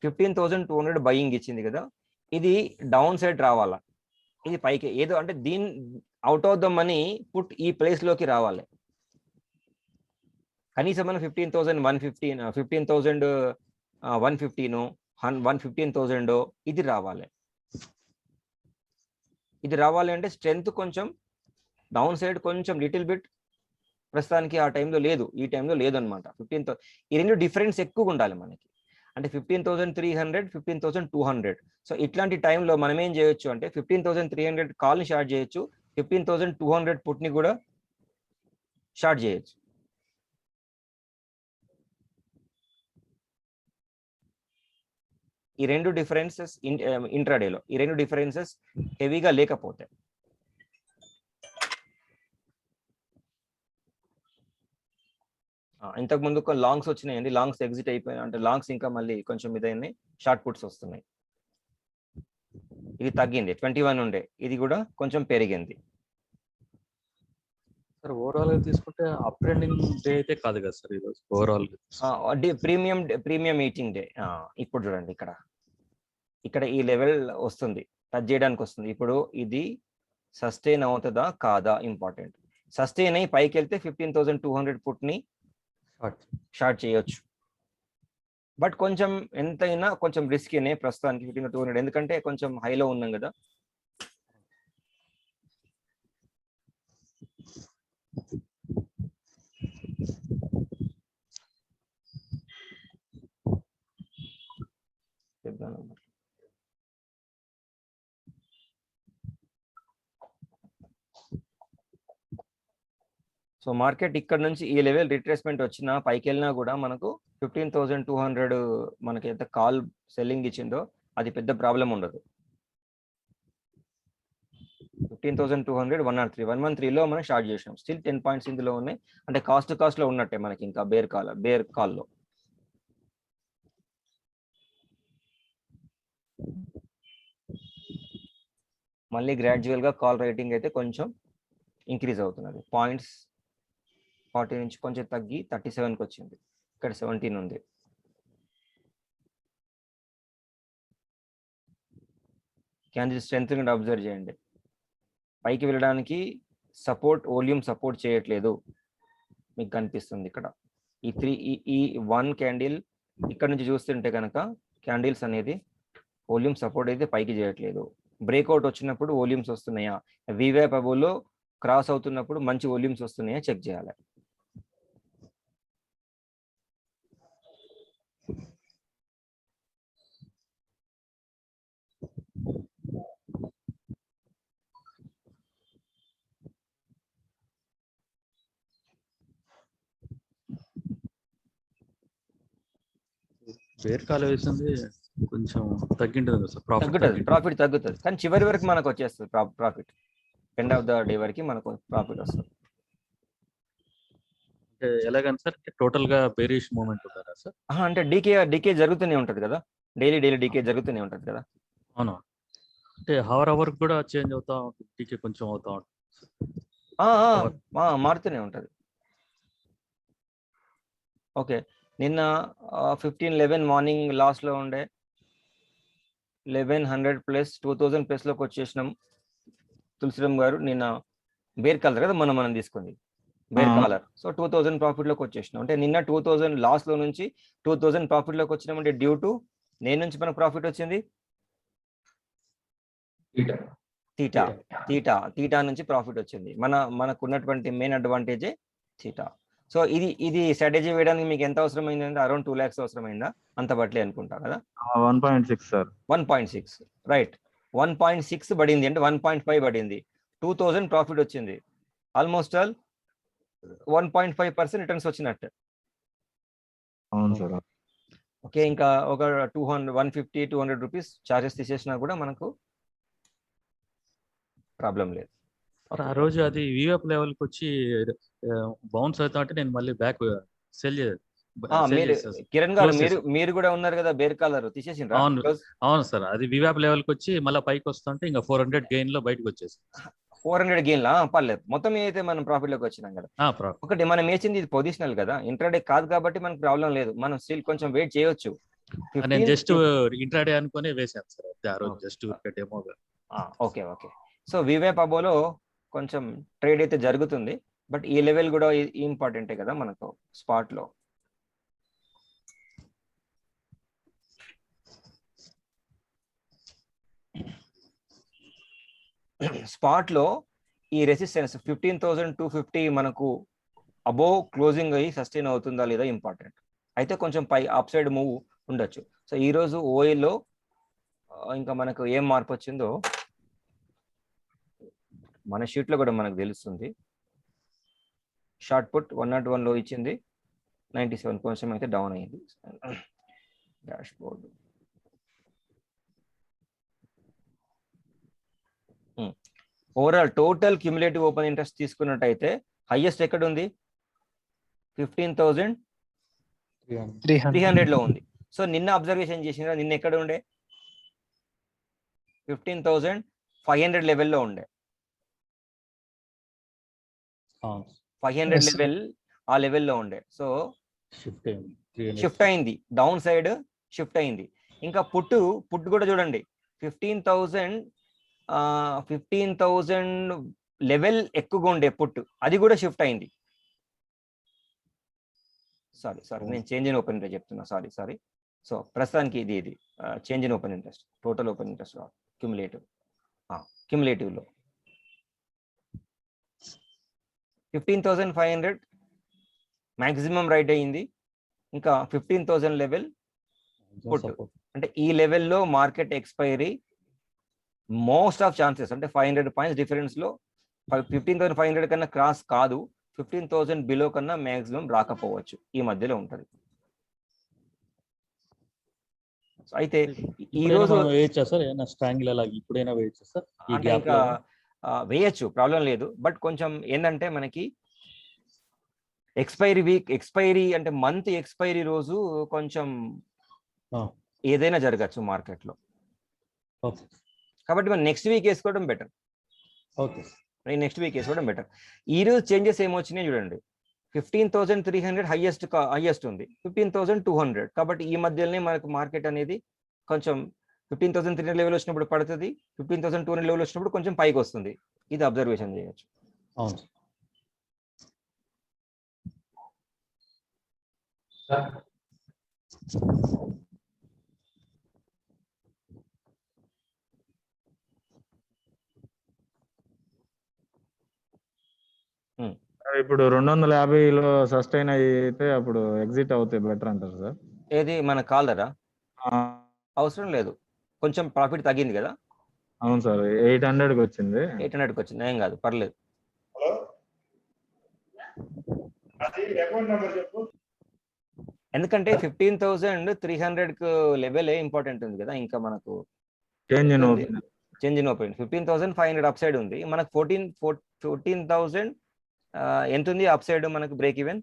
15,200 బయింగ్ ఇచ్చింది కదా, ఇది డౌన్ సైడ్ రావాలా, ఇది పైకి ఏదో అంటే out of the money put ఈ ప్లేస్ లోకి రావాలి. కనీసం మనం 15,150, 15,115, 15,000 ఇది రావాలి. ఇది రావాలి అంటే స్ట్రెంగ్త్ కొంచెం డౌన్ సైడ్ కొంచెం లిటిల్ బిట్ ప్రస్తుతానికి ఆ టైంలో లేదు, ఈ టైంలో లేదు అనమాట. 15,000 ఈ రెండు డిఫరెన్స్ ఎక్కువగా ఉండాలి మనకి, అంటే 15,300, 15,200. సో ఇట్లాంటి టైంలో మనం ఏం చేయొచ్చు అంటే 15,300 కాల్ని షార్ట్ చేయొచ్చు, 15,200 పుట్ని కూడా షార్ట్ చేయొచ్చు. ఈ రెండు డిఫరెన్సెస్ ఇంట్రాడేలో, ఈ రెండు డిఫరెన్సెస్ హెవీగా లేకపోతే ఇంతకు ముందు కొన్ని లాంగ్స్ వచ్చినాయండి, లాంగ్స్ ఎగ్జిట్ అయిపోయినాయి, అంటే లాంగ్స్ ఇంకా మళ్ళీ కొంచెం ఇదైనాయి, షార్ట్ పుట్స్ వస్తున్నాయి. ఇది తగ్గింది, 21 ఉండే, ఇది కూడా కొంచెం పెరిగింది. సార్ ఓవరాల్ గా తీసుకుంటే అప్ ట్రెండింగ్ డే అయితే కాదు కదా సార్ ఈరోజు ఓవరాల్ ప్రీమియం మీటింగ్ డే. ఇప్పుడు చూడండి, ఇక్కడ ఈ లెవెల్ వస్తుంది, టచ్ చేయడానికి వస్తుంది. ఇప్పుడు ఇది సస్టైన్ అవుతుందా కాదా ఇంపార్టెంట్. సస్టైన్ అయ్యి పైకి వెళ్తే 15,200 పుట్ని షార్ట్ చేయొచ్చు, బట్ కొంచెం ఎంతైనా కొంచెం రిస్కీనే ప్రస్తుతానికి 15,200, ఎందుకంటే కొంచెం హైలో ఉన్నాం కదా. సో మార్కెట్ ఇక్కడ నుంచి ఈ లెవెల్ రిట్రేస్మెంట్ వచ్చినా పైకి వెళ్ళినా కూడా మనకు 15,200 మనకి ఎంత కాల్ సెల్లింగ్ ఇచ్చిందో అది పెద్ద ప్రాబ్లం ఉండదు. 15,200, 103లో మనం షార్ట్ చేసినాం, స్టిల్ 10 పాయింట్స్ ఇందులో ఉన్నాయి, అంటే కాస్ట్ లో ఉన్నట్టే మనకి ఇంకా బేర్ కాల్లో. మళ్ళీ గ్రాడ్యువల్ గా కాల్ రేటింగ్ అయితే కొంచెం ఇంక్రీజ్ అవుతున్నది, పాయింట్స్ 40 నుంచి కొంచెం తగ్గి 37కి వచ్చింది, ఇక్కడ 17 ఉంది. క్యాండిల్ స్ట్రెంత్ కూడా అబ్జర్వ్ చేయండి, పైకి వెళ్ళడానికి వాల్యూమ్ సపోర్ట్ చేయట్లేదు మీకు కనిపిస్తుంది ఇక్కడ. ఈ 1 క్యాండిల్ ఇక్కడ నుంచి చూస్తుంటే కనుక క్యాండిల్స్ అనేది వాల్యూమ్ సపోర్ట్ అయితే పైకి చేయట్లేదు. బ్రేక్అవుట్ వచ్చినప్పుడు వాల్యూమ్స్ వస్తున్నాయా, వివ్యాప్ అబోలో క్రాస్ అవుతున్నప్పుడు మంచి వాల్యూమ్స్ వస్తున్నాయా చెక్ చేయాలి. బేర్ కాల్ వేసింది కొంచెం తగ్గింటుంది కదా సార్, ప్రాఫిట్ తగ్గుతుంది, ప్రాఫిట్ తగ్గుతుంది, కానీ చివరి వరకు మనకు వచ్చేస్తుంది profit. End of the day వరకు మనకు ప్రాఫిట్ వస్తుంది. అంటే ఎలాగని సార్, టోటల్ గా బేరిష్ మూమెంట్ ఉంటుందా సార్? అంటే డీకే జరుగుతూనే ఉంటది కదా, డైలీ డీకే జరుగుతూనే ఉంటది కదా. అవును, అంటే అవర్ కూడా చేంజ్ అవుతా ఉంటుంది, డీకే కొంచెం అవుతా ఉంటుంది. మారుతూనే ఉంటది. ఓకే, నిన్న 1511 మార్నింగ్ లాస్ లో ఉండే 1100 ప్లస్ 2000 ప్లస్ లోకి వచ్చేసినాం. తులసిరామ్ గారు నిన్న బేర్ కాలర్ కదా మనం తీసుకుంది, బేర్ కాలర్. సో 2000 ప్రాఫిట్ లోకి వచ్చేసినాం. అంటే నిన్న 2000 లాస్ లో నుంచి 2000 ప్రాఫిట్ లోకి వచ్చినామంటే డ్యూ టు దేని నుంచి మనకు ప్రాఫిట్ వచ్చింది? తీటా నుంచి ప్రాఫిట్ వచ్చింది. మనకు ఉన్నటువంటి మెయిన్ అడ్వాంటేజే తీటా. సో ఇది స్ట్రాటజీ వేయడానికి మీకు ఎంత అవసరమైందంటే అరౌండ్ 2 lakhs అవసరమైందా? అంత బట్లే అనుకుంటా కదా. 1.6 సార్. 1.6 రైట్. 1.6 పడింది అంటే 1.5 పడింది, 2000 ప్రాఫిట్ వచ్చింది. ఆల్మోస్ట్ ఆల్ 1.5% రిటర్న్స్ వచ్చినట్టు. అవును సార్. ఓకే, ఇంకా ఒక 150-200 రూపీస్ చార్జెస్ తీసేసినా కూడా మనకు ప్రాబ్లం లేదు. ఆ రోజు అది వివేప్ లెవెల్ కి వచ్చి బౌన్స్ అవుతా అంటే నేను మళ్ళీ బ్యాక్ సెల్ కిరణ్ గారు మీరు కూడా ఉన్నారు కదా, బేర్ కాలర్ తీసేసిండ్రా? అవును సార్, అది వివేప్ లెవెల్ కి వచ్చి మళ్ళీ పైకి వస్తుంటే ఇంకా 400 గెయిన్ లో బయటకు వచ్చేసి 400 గెయిన్ లా పర్లేదు. మొత్తం అయితే మనం ప్రాఫిట్ లోకి వచ్చినాం కదా. ఒకటి మనం వేసింది ఇది పొజిషనల్ కదా, ఇంట్రాడే కాదు కాబట్టి మనకు ప్రాబ్లం లేదు, మనం స్టిల్ కొంచెం వెయిట్ చేయొచ్చు. నేను జస్ట్ ఇంట్రాడే అనుకుని వేసాను సార్ ఆ రోజు, జస్ట్ డెమోగా. ఓకే. సో వివేప్ అబోలో కొంచెం ట్రేడ్ అయితే జరుగుతుంది, బట్ ఈ లెవెల్ కూడా ఇంపార్టెంటే కదా మనకు స్పాట్ లో. స్పాట్ లో ఈ రెసిస్టెన్స్ 15,250 మనకు అబోవ్ క్లోజింగ్ అయ్యి సస్టైన్ అవుతుందా లేదా ఇంపార్టెంట్. అయితే కొంచెం పై అప్ సైడ్ మూవ్ ఉండొచ్చు. సో ఈ రోజు ఓయిల్లో ఇంకా మనకు ఏం మార్పు వచ్చిందో మన షీట్ లో కూడా మనకు తెలుస్తుంది. షార్ట్ పుట్ 101 లో ఇచ్చింది, 97 కొంచెం అయితే డౌన్ అయింది. Dash board overall total cumulative open interest తీసుకున్నట్టయితే హైయెస్ట్ ఎక్కడ ఉంది? 15,300 లో ఉంది. సో నిన్న అబ్జర్వేషన్ చేసిన నిన్న ఎక్కడ ఉండే? 15,500 లెవెల్లో ఉండే. 500 లెవెల్ ఆ లెవెల్లో ఉండే. సో షిఫ్ట్ అయింది, డౌన్ సైడ్ షిఫ్ట్ అయింది. ఇంకా పుట్ కూడా చూడండి, 15,000 లెవెల్ ఎక్కువగా ఉండే పుట్, అది కూడా షిఫ్ట్ అయింది. సారీ నేను చేంజ్ ఇన్ ఓపెన్ ఇంట్రెస్ట్ చెప్తున్నా, సారీ. సో ప్రస్తుతానికి ఇది change in open interest, total open interest cumulative లో 15,500 మాక్సిమం రైట్ అయ్యింది. ఇంకా 15,000 లెవెల్ పుట్. అంటే ఈ లెవెల్లో market expiry most of chances అంటే 500 పాయింట్స్ డిఫరెన్స్ లో 15,500 కన్నా క్రాస్ కాదు, 15,000 బిలో కన్నా మాక్సిమం రాకపోవచ్చు, ఈ మధ్యలో ఉంటది. అయితే ఈ రోజు వేయచ్చు, ప్రాబ్లం లేదు. బట్ కొంచెం ఏంటంటే మనకి ఎక్స్పైరీ అంటే మంత్ ఎక్స్పైరీ రోజు కొంచెం ఏదైనా జరగచ్చు మార్కెట్ లో. కాబట్టి మనం నెక్స్ట్ వీక్ వేసుకోవడం బెటర్. ఈ రోజు చేంజెస్ ఏమొచ్చినాయి చూడండి, 15,300 హైయెస్ట్ ఉంది, 15,200. కాబట్టి ఈ మధ్యలోనే మనకు మార్కెట్ అనేది కొంచెం 15,300 లెవెల్ వచ్చినప్పుడు పడుతుంది, 15,200 లెవెల్ వచ్చినప్పుడు కొంచెం పైకి వస్తుంది. ఇది అబ్జర్వేషన్ చేయొచ్చు. ఇప్పుడు 250లో సస్టైన్ అయితే అప్పుడు ఎగ్జిట్ అవుతే బెటర్ అంటారు సార్? ఏది మన కాలరా? అవసరం లేదు, కొంచెం ప్రాఫిట్ తగ్గింది కదా. అవును సార్, 800కి వచ్చింది. 800కి వచ్చింది, ఏం కాదు, పర్లేదు. ఎందుకంటే 15,300 కు లెవెల్ ఇంపార్టెంట్ ఉంది కదా, ఇంకా మనకు change change in open 15,500 up side ఉంది, మనకు 14,000 ఎంత ఉంది అప్ సైడ్ మనకు బ్రేక్ ఈవెన్?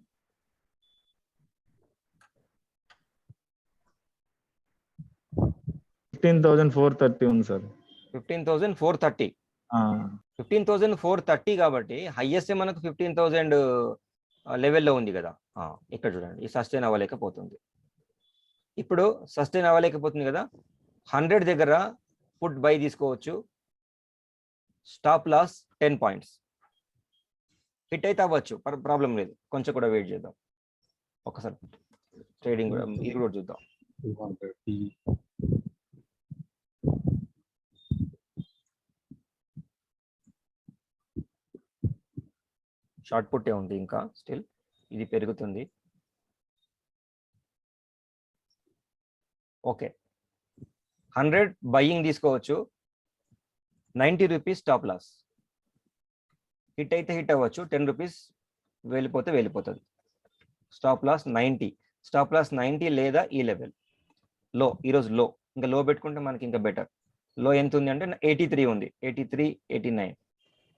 15,430 ఉంది సార్. 15,430. 15,430 కాబట్టి హైయెస్ట్ మనకు 15,000 లెవెల్లో ఉంది కదా. ఇక్కడ చూడండి, ఈ సస్టైన్ అవ్వలేకపోతుంది. ఇప్పుడు సస్టైన్ అవ్వలేకపోతుంది కదా, 100 దగ్గర పుట్ బై తీసుకోవచ్చు. Stop loss 10 points. హిట్ అయితే అవ్వచ్చు, ప్రాబ్లం లేదు, కొంచెం కూడా వెయిట్ చేద్దాం. ఒకసారి ట్రేడింగ్ కూడా ఇది కూడా చూద్దాం. 200 షార్ట్ పుట్టే ఉంది ఇంకా స్టిల్, ఇది పెరుగుతుంది. ఓకే, 100 బయింగ్ తీసుకోవచ్చు, 90 రూపీస్ స్టాప్ లాస్. హిట్ అయితే హిట్ అవ్వచ్చు, 10 రూపీస్ వెళ్ళిపోతే వెళ్ళిపోతుంది. స్టాప్ లాస్ 90, స్టాప్ లాస్ 90 లేదా ఈ లెవెల్ లో, ఈరోజు లో, ఇంకా లో పెట్టుకుంటే మనకి ఇంకా బెటర్. లో ఎంత ఉంది అంటే 83 ఉంది, 83, 89.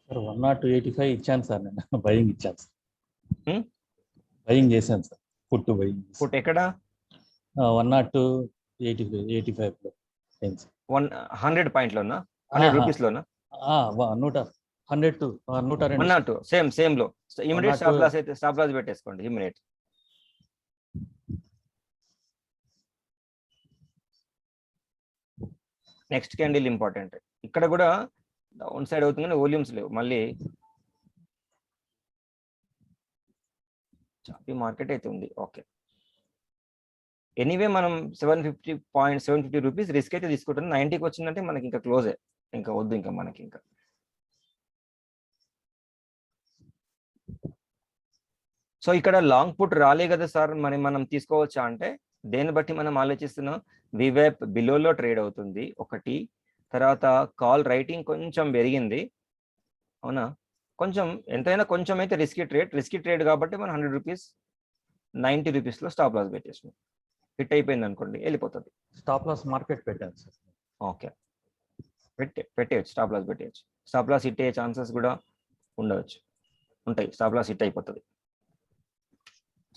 సార్ 102.85 ఇచ్చాను సార్, నేను బయింగ్ ఇచ్చాను సార్, బయింగ్ చేశాను సార్, పుట్టు బయింగ్. పుట్ ఎక్కడ? 102.85 100 పాయింట్లోనా, 100 రూపీస్లోనా? 102 సేమ్ లో. ఇమిడియట్ స్టాప్ లాస్ అయితే స్టాప్ లాస్ పెట్టేసుకోండి ఇమిడియట్. Next candle important. ఇక్కడ కూడా డౌన్ సైడ్ అవుతుంది కానీ వాల్యూమ్స్ లేవు. మళ్ళీ చాపీ మార్కెట్ అయితే ఉంది. ఓకే, ఎనీవే మనం 750 రూపీస్ రిస్క్ అయితే తీసుకుంటాం. 90కి వచ్చిందంటే మనకి ఇంకా క్లోజే, ఇంకా వద్దు ఇంకా మనకి ఇంకా. సో ఇక్కడ లాంగ్ పుట్ రాలే కదా సార్, మరి మనం తీసుకోవచ్చా అంటే దేన్ని బట్టి మనం ఆలోచిస్తున్నాం? వివేప్ బిలోలో ట్రేడ్ అవుతుంది ఒకటి, తర్వాత కాల్ రైటింగ్ కొంచెం పెరిగింది, అవునా? కొంచెం ఎంతైనా కొంచెం అయితే రిస్కీ ట్రేడ్ కాబట్టి మనం 100 రూపీస్ 90 రూపీస్లో స్టాప్ లాస్ పెట్టేసినాం. హిట్ అయిపోయింది అనుకోండి వెళ్ళిపోతుంది. స్టాప్ లాస్ మార్కెట్ పెట్టాను సార్. ఓకే, పెట్టేయచ్చు, స్టాప్ లాస్ పెట్టేయచ్చు. స్టాప్ లాస్ హిట్ అయ్యే ఛాన్సెస్ కూడా ఉంటాయి. స్టాప్ లాస్ హిట్ అయిపోతుంది.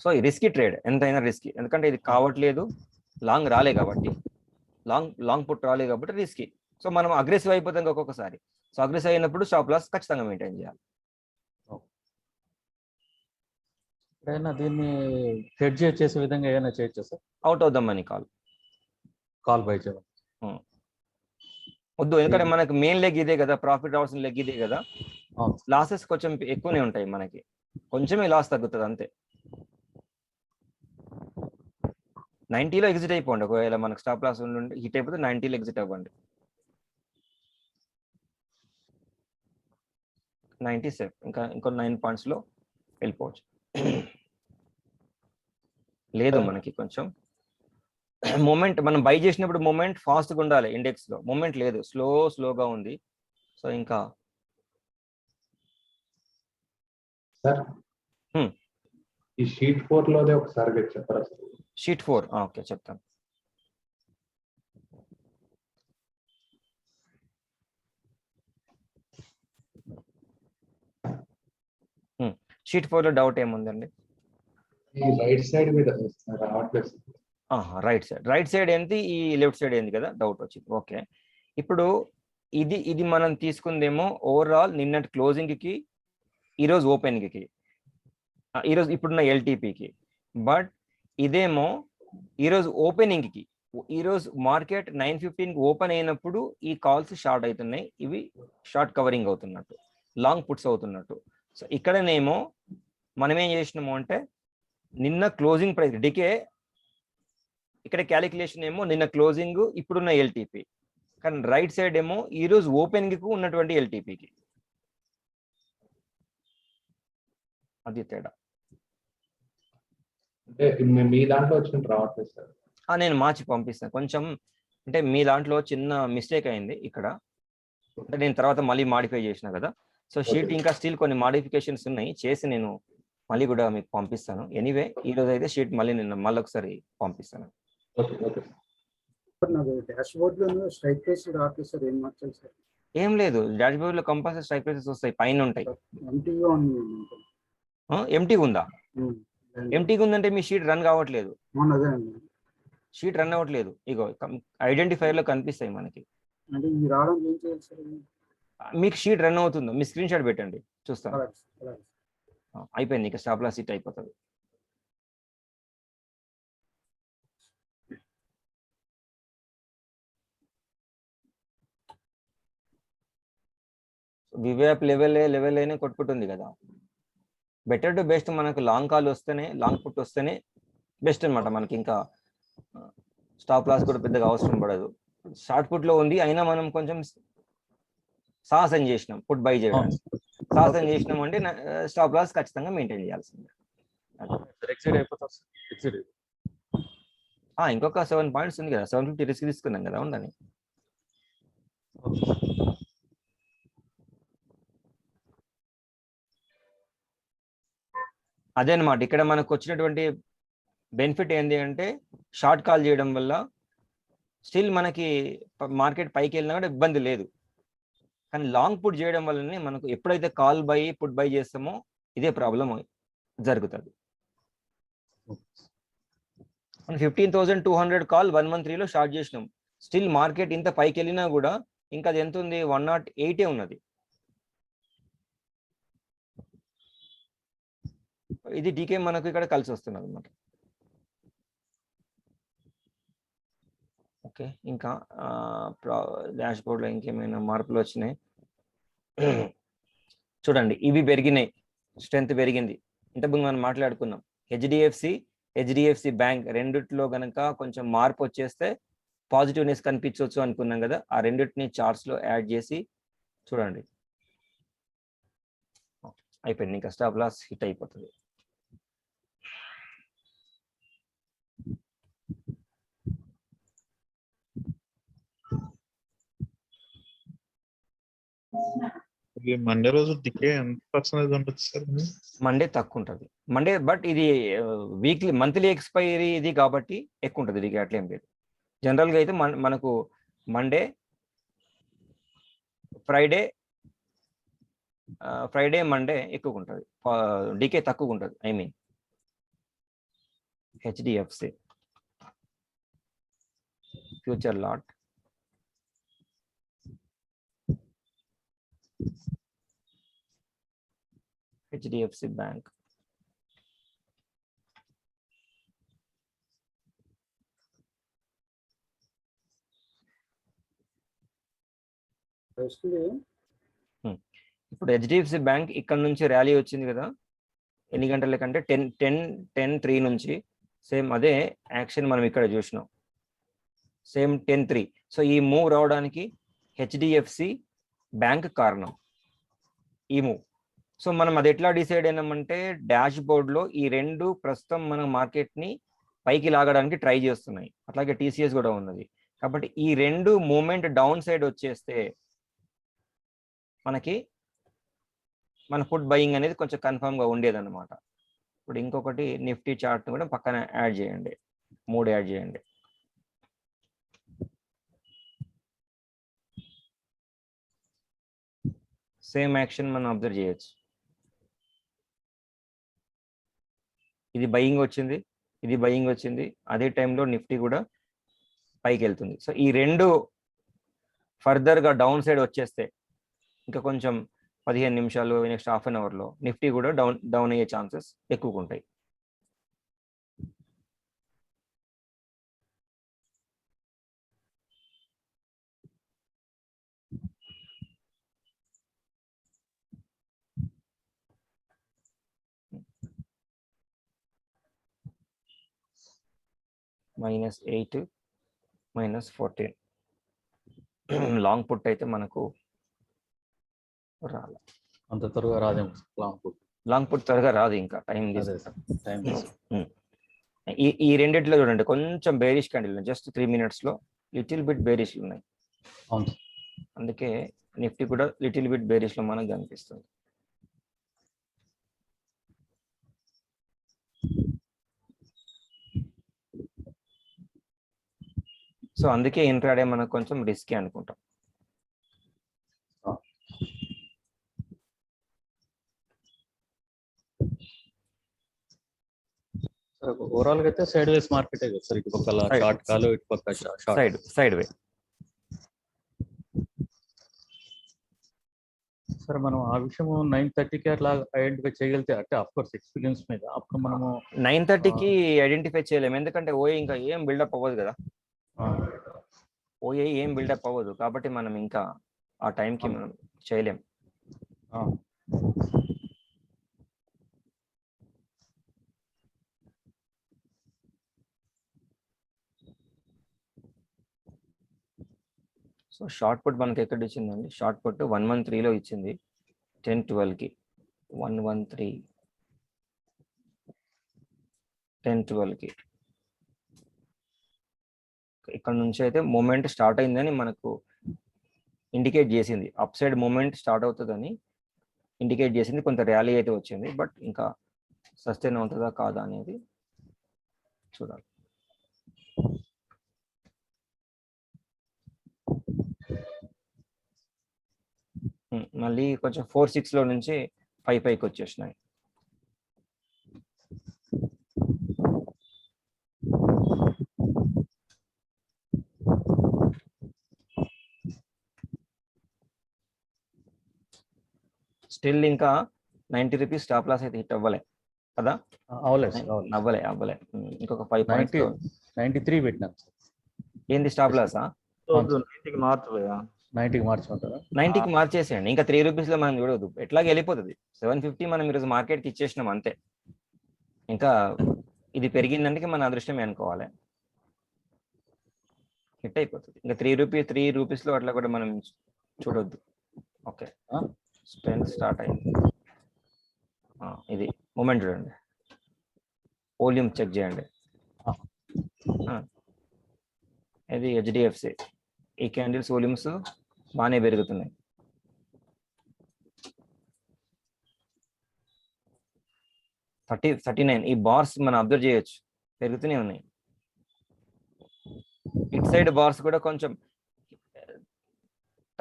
సో ఈ రిస్కీ ట్రేడ్ ఎంతైనా రిస్కీ, ఎందుకంటే ఇది కావట్లేదు, లాంగ్ రాలే కాబట్టి, లాంగ్ పుట్ రాలే కాబట్టి రిస్కీ. సో మనం అగ్రెసివ్ అయిపోతాం ఒక్కొక్కసారి. సో అగ్రెసివ్ అయినప్పుడు స్టాప్ లాస్ ఖచ్చితంగా మెయింటైన్ చేయాలి. ఏదైనా దీన్ని హెడ్జ్ చేసే విధంగా ఏమైనా చేయొచ్చా సార్? అవుట్ అవుదాం మనీ కాల్ బై చేయడం వద్దు, ఎందుకంటే మనకి మెయిన్ లెగ్ ఇదే కదా, ప్రాఫిట్ రావాల్సిన లెగ్ ఇదే కదా. లాసెస్ కొంచెం ఎక్కువనే ఉంటాయి మనకి, కొంచెమే లాస్ తగ్గుతుంది అంతే. 90లో ఎగ్జిట్ అయిపోండి, ఒకవేళ మనకు స్టాప్ లాస్ ఉండి హిట్ అయిపోతే 90లో ఎగ్జిట్ అవ్వండి. 97 ఇంకో 9 పాయింట్స్లో వెళ్ళిపోవచ్చు. లేదు మనకి కొంచెం మూమెంట్, మనం బై చేసినప్పుడు మూమెంట్ ఫాస్ట్గా ఉండాలి. ఇండెక్స్ లో మూమెంట్ లేదు, స్లోగా ఉంది. సో ఇంకా సార్ ఈ షీట్ 4 లోదే ఒకసారి చెప్పరా సార్? షీట్ 4 ఓకే చెప్తాను. షీట్ 4 లో డౌట్ ఏముందండి? ఈ రైట్ సైడ్ మీద రావట్లేదు. రైట్ సైడ్ ఏంటి, ఈ లెఫ్ట్ సైడ్ ఏంది కదా, డౌట్ వచ్చింది. ఓకే, ఇప్పుడు ఇది మనం తీసుకుందేమో ఓవరాల్ నిన్నటి క్లోజింగ్ కి ఈరోజు ఓపెనింగ్ కి, ఈరోజు ఇప్పుడున్న ఎల్టీపీకి. బట్ ఇదేమో ఈరోజు ఓపెనింగ్ కి, ఈరోజు మార్కెట్ 9:15 ఓపెన్ అయినప్పుడు ఈ కాల్స్ షార్ట్ అవుతున్నాయి, ఇవి షార్ట్ కవరింగ్ అవుతున్నట్టు, లాంగ్ పుట్స్ అవుతున్నట్టు. సో ఇక్కడనేమో మనం ఏం చేసినాము అంటే నిన్న క్లోజింగ్ ప్రైస్ డికే, ఇక్కడ క్యాలిక్యులేషన్ ఏమో నిన్న క్లోజింగ్ ఇప్పుడున్న ఎల్టీపీ, కానీ రైట్ సైడ్ ఏమో ఈరోజు ఓపెనింగ్ కు ఉన్నటువంటి ఎల్టీపీకి. అది తేడా. అంటే మీ దాంట్లో వచ్చినట్టు రావట్లేదు సార్. నేను మార్చి పంపిస్తాను కొంచెం, అంటే మీ దాంట్లో చిన్న మిస్టేక్ అయింది ఇక్కడ, అంటే నేను తర్వాత మళ్ళీ మాడిఫై చేసిన కదా. సో షీట్ ఇంకా స్టిల్ కొన్ని మాడిఫికేషన్స్ ఉన్నాయి, చేసి నేను మళ్ళీ కూడా మీకు పంపిస్తాను. ఎనీవే ఈ రోజు అయితే షీట్ మళ్ళీ మళ్ళీ ఒకసారి పంపిస్తాను. ఓకే ఓకే సార్ నాకు డాష్ బోర్డ్ లో స్ట్రైక్ ప్రైస్ రావట్లేదు సార్, ఏం మార్చాలి సార్? ఏం లేదు, డాష్ బోర్డ్ లో కంపల్సరీ స్ట్రైక్ ప్రైసెస్ వస్తాయి, పైన ఉంటాయి. ఎంటీగా ఉంది. ఎంటీగా ఉందా? ఎంటీగా ఉందంటే మీ షీట్ రన్ కావట్లేదు. అదే అండి, షీట్ రన్ అవ్వట్లేదు. ఇగో ఐడెంటిఫైర్ లో కనిపిస్తాయి మనకి. అంటే ఇది రావడానికి ఏం చేయాలి సార్? మీకు షీట్ రన్ అవుతుందో మీ స్క్రీన్ షాట్ పెట్టండి చూస్తాను. అలాగే అలాగే. అయిపోయింది, ఇక స్టాప్ లాస్ హిట్ అయిపోతుంది. వివేప్ లెవెల్ అయినా కొట్టుకుంటుంది కదా. బెటర్ టు బెస్ట్ మనకు లాంగ్ కాల్ వస్తేనే, లాంగ్ పుట్ వస్తేనే బెస్ట్ అనమాట. మనకి ఇంకా స్టాప్ లాస్ కూడా పెద్దగా అవసరం పడదు. షార్ట్ పుట్ లో ఉంది అయినా మనం కొంచెం సాహసం చేసినాం పుట్ బై చేయడానికి. సాహసం చేసినాం అంటే స్టాప్ లాస్ ఖచ్చితంగా మెయింటైన్ చేయాల్సిందే. ఇంకొక 7 పాయింట్స్ ఉంది కదా, 750 రిస్క్ తీసుకున్నాం కదా, ఉండని. అదే అనమాట, ఇక్కడ మనకు వచ్చినటువంటి బెనిఫిట్ ఏంటి అంటే షార్ట్ కాల్ చేయడం వల్ల స్టిల్ మనకి మార్కెట్ పైకి వెళ్ళినా కూడా ఇబ్బంది లేదు. కానీ లాంగ్ పుట్ చేయడం వల్లనే మనకు ఎప్పుడైతే కాల్ బై పుట్ బై చేస్తామో ఇదే ప్రాబ్లం జరుగుతుంది. మనం 15,200 కాల్ 1 month 3 లో షార్ట్ చేసినాం. స్టిల్ మార్కెట్ ఇంత పైకి వెళ్ళినా కూడా ఇంకా అది ఎంత ఉంది, 108 ఉన్నది. ఇది డీకే మనకు ఇక్కడ కలిసి వస్తున్నది అన్నమాట. ఓకే, ఇంకా డాష్ బోర్డ్ లో ఇంకేమైనా మార్పులు వచ్చినాయి చూడండి. ఇవి పెరిగినాయి, స్ట్రెంత్ పెరిగింది. ఇంతకుముందు మనం మాట్లాడుకున్నాం హెచ్డిఎఫ్సి బ్యాంక్ రెండిట్లో గనక కొంచెం మార్పు వచ్చేస్తే పాజిటివ్నెస్ కనిపించవచ్చు అనుకున్నాం కదా. ఆ రెండింటిని చార్ట్స్ లో యాడ్ చేసి చూడండి. అయిపోయింది, ఇంకా స్టాప్ లాస్ హిట్ అయిపోతుంది. మండే రోజు డికే ఎంత పర్సెంటేజ్ ఉంటుంది సార్? మండే తక్కువ ఉంటుంది మండే, బట్ ఇది వీక్లీ మంత్లీ ఎక్స్పైరీ ఇది కాబట్టి ఎక్కువ ఉంటుంది. డికే అట్లేం లేదు. జనరల్గా అయితే మనకు మండే, ఫ్రైడే మండే ఎక్కువ ఉంటుంది, డికే తక్కువ ఉంటుంది. I mean HDFC future lot HDFC bank ఇప్పుడు హెచ్డిఎఫ్సి బ్యాంక్ ఇక్కడ నుంచి ర్యాలీ వచ్చింది కదా, ఎన్ని గంటల కంటే 10:3 నుంచి సేమ్ అదే యాక్షన్ మనం ఇక్కడ చూసినాం, సేమ్ 10:3. సో ఈ మూవ్ రావడానికి హెచ్డిఎఫ్సి బ్యాంక్ కారణం, ఈ మూవ్. సో మనం అది ఎట్లా డిసైడ్ అయినామంటే డాష్ బోర్డ్ లో ఈ రెండు ప్రస్తుతం మన మార్కెట్ ని పైకి లాగడానికి ట్రై చేస్తున్నాయి. అట్లాగే టీసీఎస్ కూడా ఉన్నది. కాబట్టి ఈ రెండు మూమెంట్ డౌన్ సైడ్ వచ్చేస్తే మనకి మన ఫుడ్ బయింగ్ అనేది కొంచెం కన్ఫర్మ్ గా ఉండేదన్నమాట. ఇప్పుడు ఇంకొకటి నిఫ్టీ చార్ట్ కూడా పక్కన యాడ్ చేయండి, 3 యాడ్ చేయండి. సేమ్ యాక్షన్ మనం అబ్జర్వ్ చేయొచ్చు. ఇది బయింగ్ వచ్చింది, ఇది బయింగ్ వచ్చింది, అదే టైంలో నిఫ్టీ కూడా పైకి వెళ్తుంది. సో ఈ రెండు ఫర్దర్ గా డౌన్ సైడ్ వచ్చేస్తే ఇంకా కొంచెం 15 నిమిషాలు, నెక్స్ట్ హాఫ్ అన్ అవర్ లో నిఫ్టీ కూడా డౌన్ అయ్యే ఛాన్సెస్ ఎక్కువగా ఉంటాయి. -8 -14 లాంగ్ పుట్ అయితే మనకు రాదు, అంత త్వరగా రాదేమో లాంగ్ పుట్ త్వరగా రాదు, ఇంకా టైం ఈ రెండిట్లో చూడండి కొంచెం బేరిష్ క్యాండిల్, జస్ట్ 3 minutes లో లిటిల్ బిట్ బేరిష్ ఉన్నాయి. అందుకే నిఫ్టీ కూడా లిటిల్ బిట్ బేరిష్ లో మనకు కనిపిస్తుంది. సో అందుకే ఇంట్రాడే మనకు కొంచెం రిస్కీ అనుకుంటాం. ఓవరాల్ గా అయితే సైడ్ వేస్ మార్కెట్ కదా సార్, ఇటు పక్కల షార్ట్ కాలు, ఇటు పక్క సైడ్ వే. సార్ మనం ఆ విషయం 9:30కి అట్లా ఐడెంటిఫై చేయగలిగితే, అంటే ఆఫ్ కోర్స్ ఎక్స్పీరియన్స్ మీద అప్పుడు మనము 9:30కి ఐడెంటిఫై చేయలేము, ఎందుకంటే ఓఏ ఇంకా ఏం బిల్డప్ అవ్వదు కదా. ఓఏ ఏం బిల్డప్ అవ్వదు కాబట్టి మనం ఇంకా ఆ టైంకి మనం చేయలేం. సో షార్ట్ పుట్ మనకి ఎక్కడ ఇచ్చిందండి? షార్ట్ పుట్ 113లో ఇచ్చింది 10-12కి. 113 10-12కి ఇక్కడ నుంచి అయితే మూమెంట్ స్టార్ట్ అయిందని మనకు ఇండికేట్ చేసింది. అప్ సైడ్ మూమెంట్ స్టార్ట్ అవుతుందని ఇండికేట్ చేసింది. కొంత ర్యాలీ అయితే వచ్చింది, బట్ ఇంకా సస్టైన్ అవుతుందా కాదా అనేది చూడాలి. మళ్ళీ కొంచెం 4-6లో నుంచి 5-5కి వచ్చేసినాయి. స్టిల్ ఇంకా 90 రూపీస్ స్టాప్ లాస్ అయితే హిట్ అవ్వలే కదా? అవ్వలే. ఇంకొక 5 పాయింట్స్ 93 పెట్టినాం. ఏంది స్టాప్ లాసా? 90కి మార్చలేదా? 90కి మార్చుకుంటారా? 90కి మార్చేసేయండి. ఇంకా 3 రూపీస్ లో మనం చూడవద్దు, ఎట్లాగే వెళ్ళిపోతుంది. 750 మనం ఈరోజు మార్కెట్కి ఇచ్చేసినాం అంతే. ఇంకా ఇది పెరిగిందంటే మన అదృష్టమే అనుకోవాలి, హిట్ అయిపోతుంది. ఇంకా 3 రూపీస్ లో అట్లా కూడా మనం చూడొద్దు. ఓకే, స్ట్రెంత్ స్టార్ట్ అయింది. ఇది మూమెంట్ చూడండి, వాల్యూమ్ చెక్ చేయండి. ఇది హెచ్డిఎఫ్సి. ఈ క్యాండిల్స్ వాల్యూమ్స్ బాగానే పెరుగుతున్నాయి. 39 ఈ బార్స్ మనం అబ్జర్వ్ చేయొచ్చు, పెరుగుతూనే ఉన్నాయి. ఇట్ సైడ్ బార్స్ కూడా కొంచెం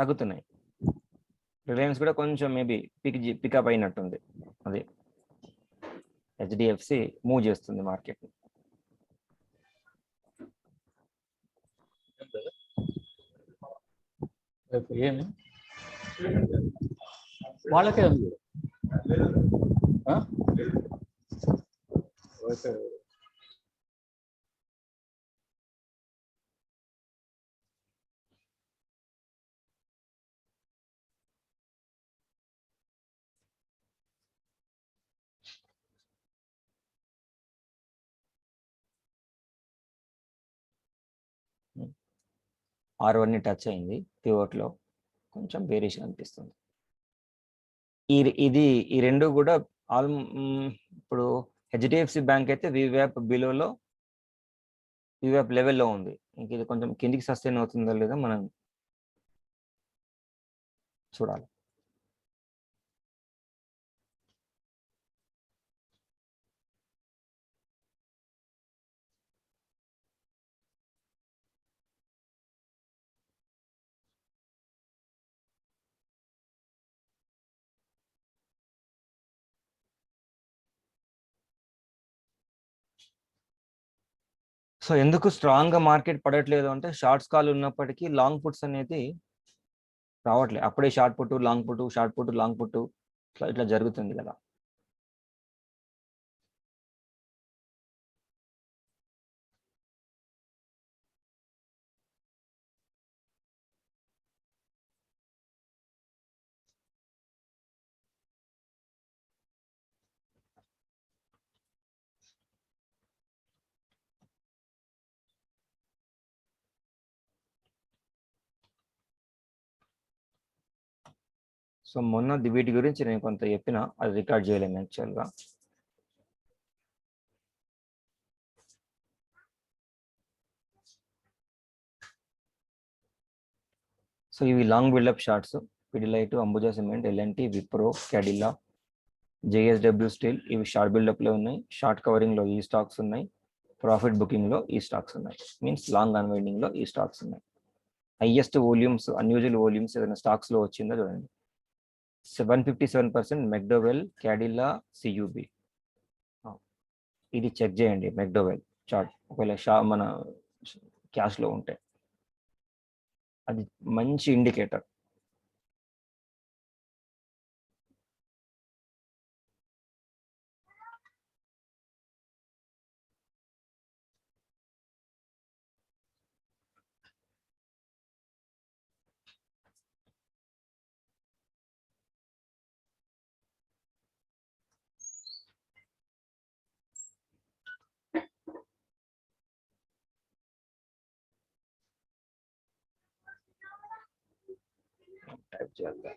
తగ్గుతున్నాయి. రిలయన్స్ కూడా కొంచెం మేబీ పికప్ అయినట్టుంది. అది హెచ్డిఎఫ్సి మూవ్ చేస్తుంది మార్కెట్. ఏమి వాళ్ళకే ఉంది. R1 ని టచ్ అయింది, పివోట్ లో కొంచెం బేరిష్ అనిపిస్తుంది. ఈ రెండు కూడా ఇప్పుడు హెచ్డిఎఫ్సి బ్యాంక్ అయితే వివ్యాప్ బిలోలో, వివ్యాప్ లెవెల్లో ఉంది. ఇంక ఇది కొంచెం కిందికి సస్టైన్ అవుతుందో లేదో మనం చూడాలి. సో ఎందుకు స్ట్రాంగ్ గా మార్కెట్ పడట్లేదు అంటే, షార్ట్స్ కాల్ ఉన్నప్పటికీ లాంగ్ పుట్స్ అనేది రావట్లేదు. అప్పుడే షార్ట్ పుట్టు, లాంగ్ పుట్టు, షార్ట్ పుట్టు, లాంగ్ పుట్టు ఇట్లా జరుగుతుంది కదా. సో మొన్న వీటి గురించి నేను కొంత చెప్పిన, అది రికార్డ్ చేయలేము యాక్చువల్గా. సో ఇవి long buildup shorts. Pidilite, Ambuja cement, LNT, Wipro, Cadila, JSW steel, ఇవి షార్ట్ బిల్డప్ లో ఉన్నాయి. షార్ట్ కవరింగ్ లో ఈ స్టాక్స్ ఉన్నాయి. ప్రాఫిట్ బుకింగ్ లో ఈ స్టాక్స్ ఉన్నాయి, మీన్స్ లాంగ్ అన్వైండింగ్ లో ఈ స్టాక్స్ ఉన్నాయి. హైయెస్ట్ వోల్యూమ్స్, అన్యూజువల్ వోల్యూమ్స్ ఏదైనా స్టాక్స్ లో వచ్చిందో చూడండి. 157% మెక్డోవెల్, క్యాడిలా, సియుబి. ఇది చెక్ చేయండి మెక్డోవెల్ చార్ట్, ఒకవేళ మన క్యాష్ లో ఉంటే అది మంచి ఇండికేటర్. టైప్ చేద్దాం.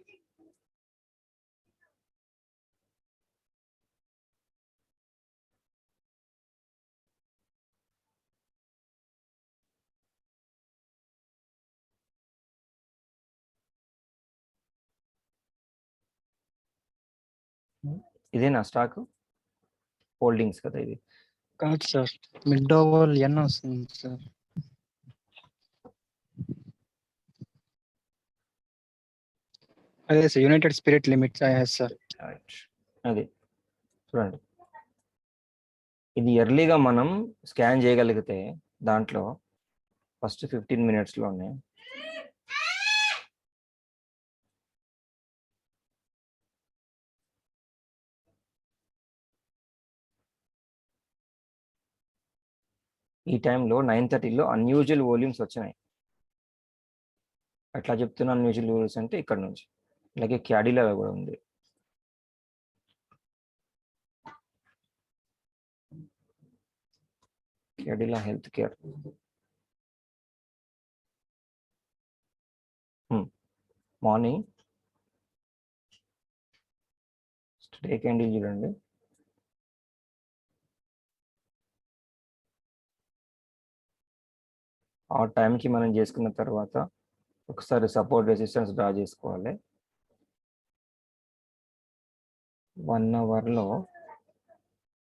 ఇదేనా స్టాక్ హోల్డింగ్స్ కదా ఇది? కాదు సార్, మిడ్డోవల్ ఎన్ వస్తుంది సార్. అదే sir, United spirit limits sir. అది చూడండి, ఇది ఎర్లీగా మనం స్కాన్ చేయగలిగితే దాంట్లో ఫస్ట్ 15 minutes లోనే ఈ టైంలో 9:30లో అన్యూజువల్ వాల్యూమ్స్ వచ్చినాయి. ఎట్లా చెప్తున్నా అన్యూజువల్ వాల్యూమ్స్ అంటే ఇక్కడ నుంచి, అలాగే క్యాడిలా కూడా ఉంది. Cadila health care. Morning stay candle చూడండి, ఆ టైంకి మనం చేసుకున్న తర్వాత ఒకసారి సపోర్ట్ రెసిస్టెన్స్ డ్రా చేసుకోవాలి. 1 అవర్లో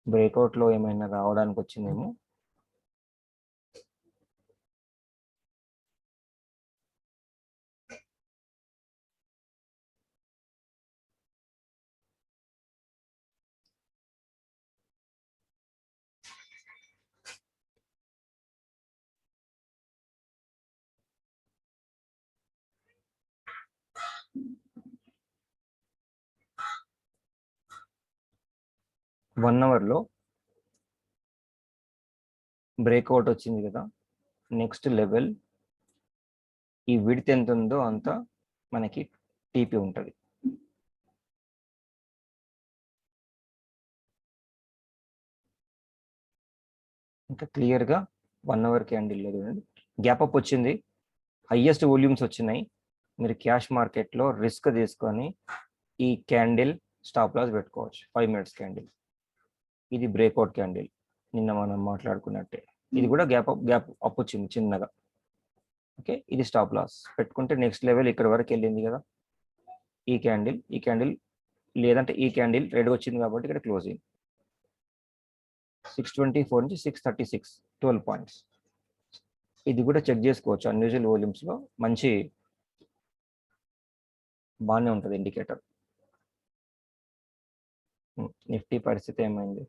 బ్రేక్అవుట్లో ఏమైనా రావడానికి వచ్చిందేమో. వన్ అవర్లో బ్రేక్అవుట్ వచ్చింది కదా, నెక్స్ట్ లెవెల్ ఈ విడ్త్ ఎంత ఉందో అంత మనకి టీపీ ఉంటుంది. ఇంకా క్లియర్గా 1 అవర్ క్యాండిల్ లేదు, గ్యాప్ అప్ వచ్చింది, హైయెస్ట్ వాల్యూమ్స్ వచ్చినాయి. మీరు క్యాష్ మార్కెట్లో రిస్క్ తీసుకొని ఈ క్యాండిల్ స్టాప్ లాస్ పెట్టుకోవచ్చు. 5 minutes క్యాండిల్, ఇది బ్రేక్అవుట్ క్యాండిల్ నిన్న మనం మాట్లాడుకున్నట్టే. ఇది కూడా గ్యాప్ అప్ వచ్చింది చిన్నగా. ఓకే, ఇది స్టాప్ లాస్ పెట్టుకుంటే నెక్స్ట్ లెవెల్ ఇక్కడ వరకు వెళ్ళింది కదా, ఈ క్యాండిల్ లేదంటే ఈ క్యాండిల్ రెడ్ వచ్చింది కాబట్టి ఇక్కడ క్లోజింగ్ 624 నుంచి 636, 12 points. ఇది కూడా చెక్ చేసుకోవచ్చు. అన్యూజువల్ వాల్యూమ్స్ లో మంచి బాగానే ఉంటుంది ఇండికేటర్. నిఫ్టీ పరిస్థితి ఏమైంది?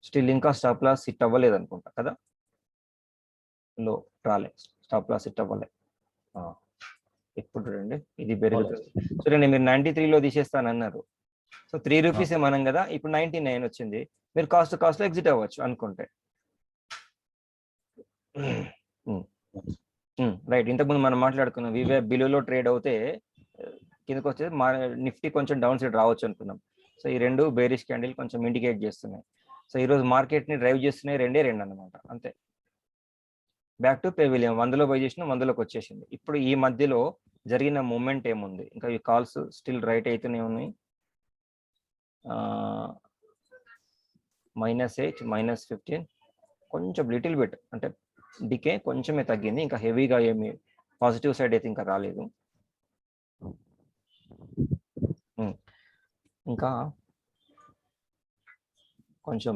స్టిల్ ఇంకా స్టాప్ లాస్ హిట్ అవ్వలేదు అనుకుంటా కదా, లో రాలే స్టాప్ లాస్ హిట్ అవ్వలే. ఇప్పుడు చూడండి ఇది పెరుగుతుంది. చూడండి, మీరు 93లో తీసేస్తానన్నారు, సో 3 రూపీస్ మనం కదా, ఇప్పుడు 99 వచ్చింది. మీరు కాస్ట్ లో ఎగ్జిట్ అవ్వచ్చు అనుకుంటే. రైట్, ఇంతకుముందు మనం మాట్లాడుకున్నాం వివే బిలోలో ట్రేడ్ అవుతే కిందకి వచ్చేది నిఫ్టీ కొంచెం డౌన్ సైడ్ రావచ్చు అనుకున్నాం. సో ఈ రెండు బేరిష్ క్యాండిల్ కొంచెం ఇండికేట్ చేస్తున్నాయి. సో ఈరోజు మార్కెట్ ని డ్రైవ్ చేస్తున్నాయి రెండే అనమాట, అంతే. బ్యాక్ టు పెవిలియం, 100లో బై చేసిన 100లోకి వచ్చేసింది. ఇప్పుడు ఈ మధ్యలో జరిగిన మూమెంట్ ఏముంది? ఇంకా ఈ కాల్స్ స్టిల్ రైట్ అయితేనే ఉన్నాయి. -8, -15, కొంచెం లిటిల్ బిట్ అంటే డికే కొంచెమే తగ్గింది, ఇంకా హెవీగా ఏమి పాజిటివ్ సైడ్ అయితే ఇంకా రాలేదు. ఇంకా కొంచెం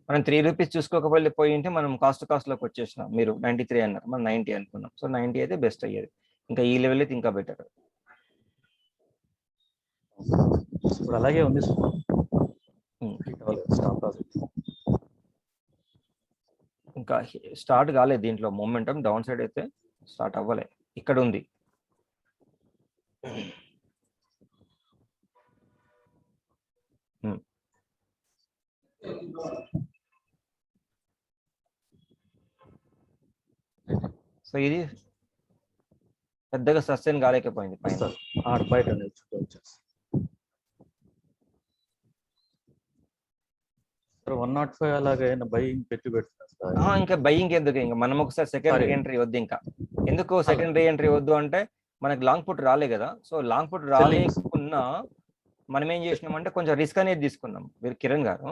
మనం 3 రూపీస్ చూసుకోకపోయి ఉంటే మనం కాస్ట్ లోకి వచ్చేసినాం. మీరు 93 అన్నారు, మనం 90 అనుకున్నాం. సో 90 అయితే బెస్ట్ అయ్యేది. ఇంకా ఈ లెవెల్ అయితే ఇంకా బెటర్. ఇప్పుడు అలాగే ఉంది సార్. ఇంకా స్టార్ట్ కాలేదు దీంట్లో మొమెంటం, డౌన్ సైడ్ అయితే స్టార్ట్ అవ్వలే. ఇక్కడ ఉంది. సో ఇది పెద్దగా సస్టైన్ కాలేకపోయింది పైన. బయట సార్ 105 అలాగే బయింగ్ పెడుతున్నారు. ఇంకా బయింగ్ ఎందుకు, ఇంకా మనం ఒకసారి సెకండ్ ఎంట్రీ వద్దు. ఇంకా ఎందుకు సెకండ్ ఎంట్రీ వద్దు అంటే మనకి లాంగ్ పుట్ రాలే కదా. సో లాంగ్ పుట్ రాలేకున్నా మనం ఏం చేసినామంటే కొంచెం రిస్క్ అనేది తీసుకున్నాం. మీరు కిరణ్ గారు,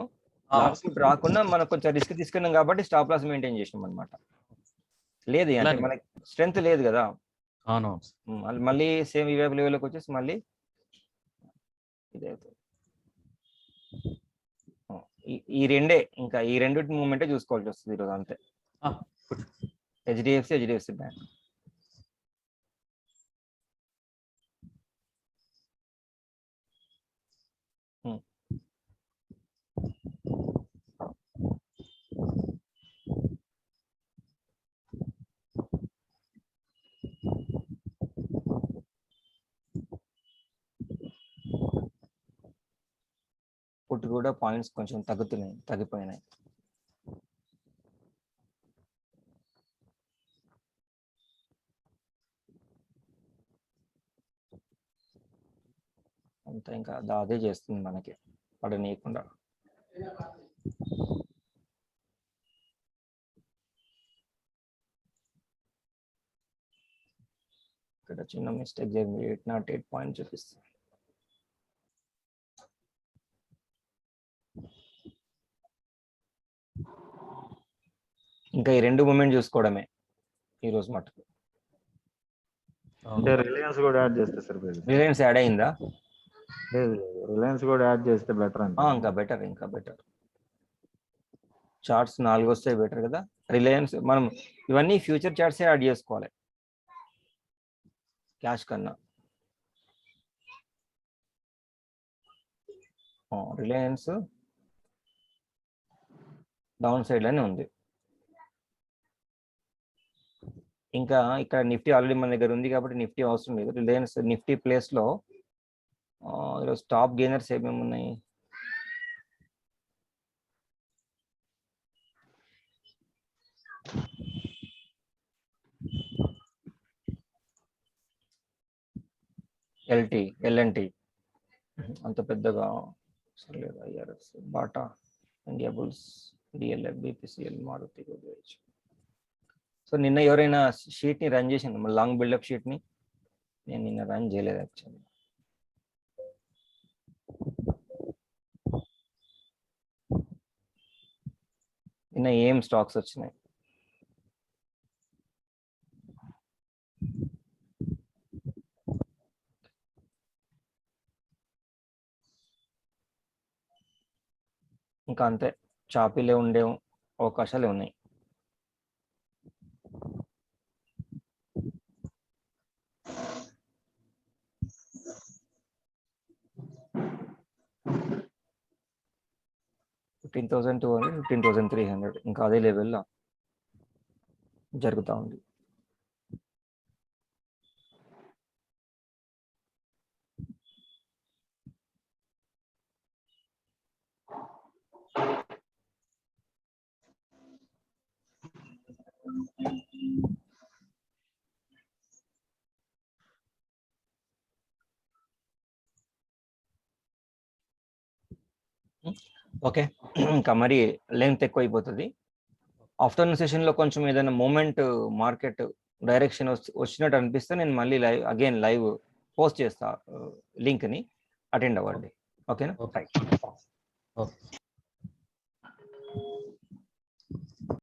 లాంగ్ పుట్ రాకుండా మనం కొంచెం రిస్క్ తీసుకున్నాం కాబట్టి స్టాప్ లాస్ మెయింటైన్ చేసినాం అనమాట. లేదు అంటే మనకి స్ట్రెంత్ లేదు కదా. మళ్ళీ సేమ్ ఈ వైపు లెవెల్లోకి వచ్చేసి మళ్ళీ ఇదే ఈ రెండే, ఇంకా ఈ రెండింటి మూమెంటే చూసుకోవాల్సి వస్తుంది ఈరోజు అంతే. HDFC bank. పుట్ కూడా పాయింట్స్ కొంచెం తగ్గిపోయినాయి. అంతా ఇంకా అదే చేస్తుంది మనకి పడనీయకుండా. ఇక్కడ చిన్న మిస్టేక్ జరిగింది. 808 పాయింట్ చూపిస్తుంది. ఇంకా ఈ రెండు మూమెంట్ చూసుకోవడమే ఈ రోజు మటుకు. అంటే రిలయన్స్ కూడా యాడ్ చేస్తే సరిపోయింది. రిలయన్స్ యాడ్ అయిందా? లేదు, రిలయన్స్ కూడా యాడ్ చేస్తే బెటర్ అంటే. ఇంకా బెటర్. చార్ట్స్ 4 వస్తే బెటర్ కదా. రిలయన్స్ మనం ఇవన్నీ ఫ్యూచర్ చార్ట్స్ యాడ్ చేసుకోవాలి క్యాష్ కన్నా. రిలయన్స్ డౌన్ సైడ్ లోనే ఉంది. ఇంకా ఇక్కడ నిఫ్టీ ఆల్రెడీ మన దగ్గర ఉంది కాబట్టి నిఫ్టీ అవసరం లేదు. రిలయన్స్ నిఫ్టీ ప్లేస్ లో ఈరోజు టాప్ గెయినర్స్ ఏమేమి ఉన్నాయి? ఎల్ఎన్టీ అంత పెద్దగా సర్లేదు. IRS, Bata, Indiabulls, DLF, BPCL, Maruti, Godrej. So నిన్న ఎవరైనా షీట్ ని రన్ చేసింది, లాంగ్ బిల్డప్ షీట్ ని? నేను నిన్న రన్ చేయలేదు యాక్చువల్లీ. నిన్న ఏం స్టాక్స్ వచ్చినాయి? ఇంకా అంతే, చాపీలే ఉండే అవకాశాలే ఉన్నాయి. $15,200, $15,300 ఇంకా అదే లెవెల్లో జరుగుతూ ఉంది. ఓకే, ఇంకా మరి లెంగ్త్ ఎక్కువ అయిపోతుంది. ఆఫ్టర్నూన్ సెషన్ లో కొంచెం ఏదైనా మూమెంట్ మార్కెట్ డైరెక్షన్ వచ్చినట్టు అనిపిస్తే నేను మళ్ళీ లైవ్ పోస్ట్ చేస్తా, లింక్ ని అటెండ్ అవ్వండి. ఓకేనా?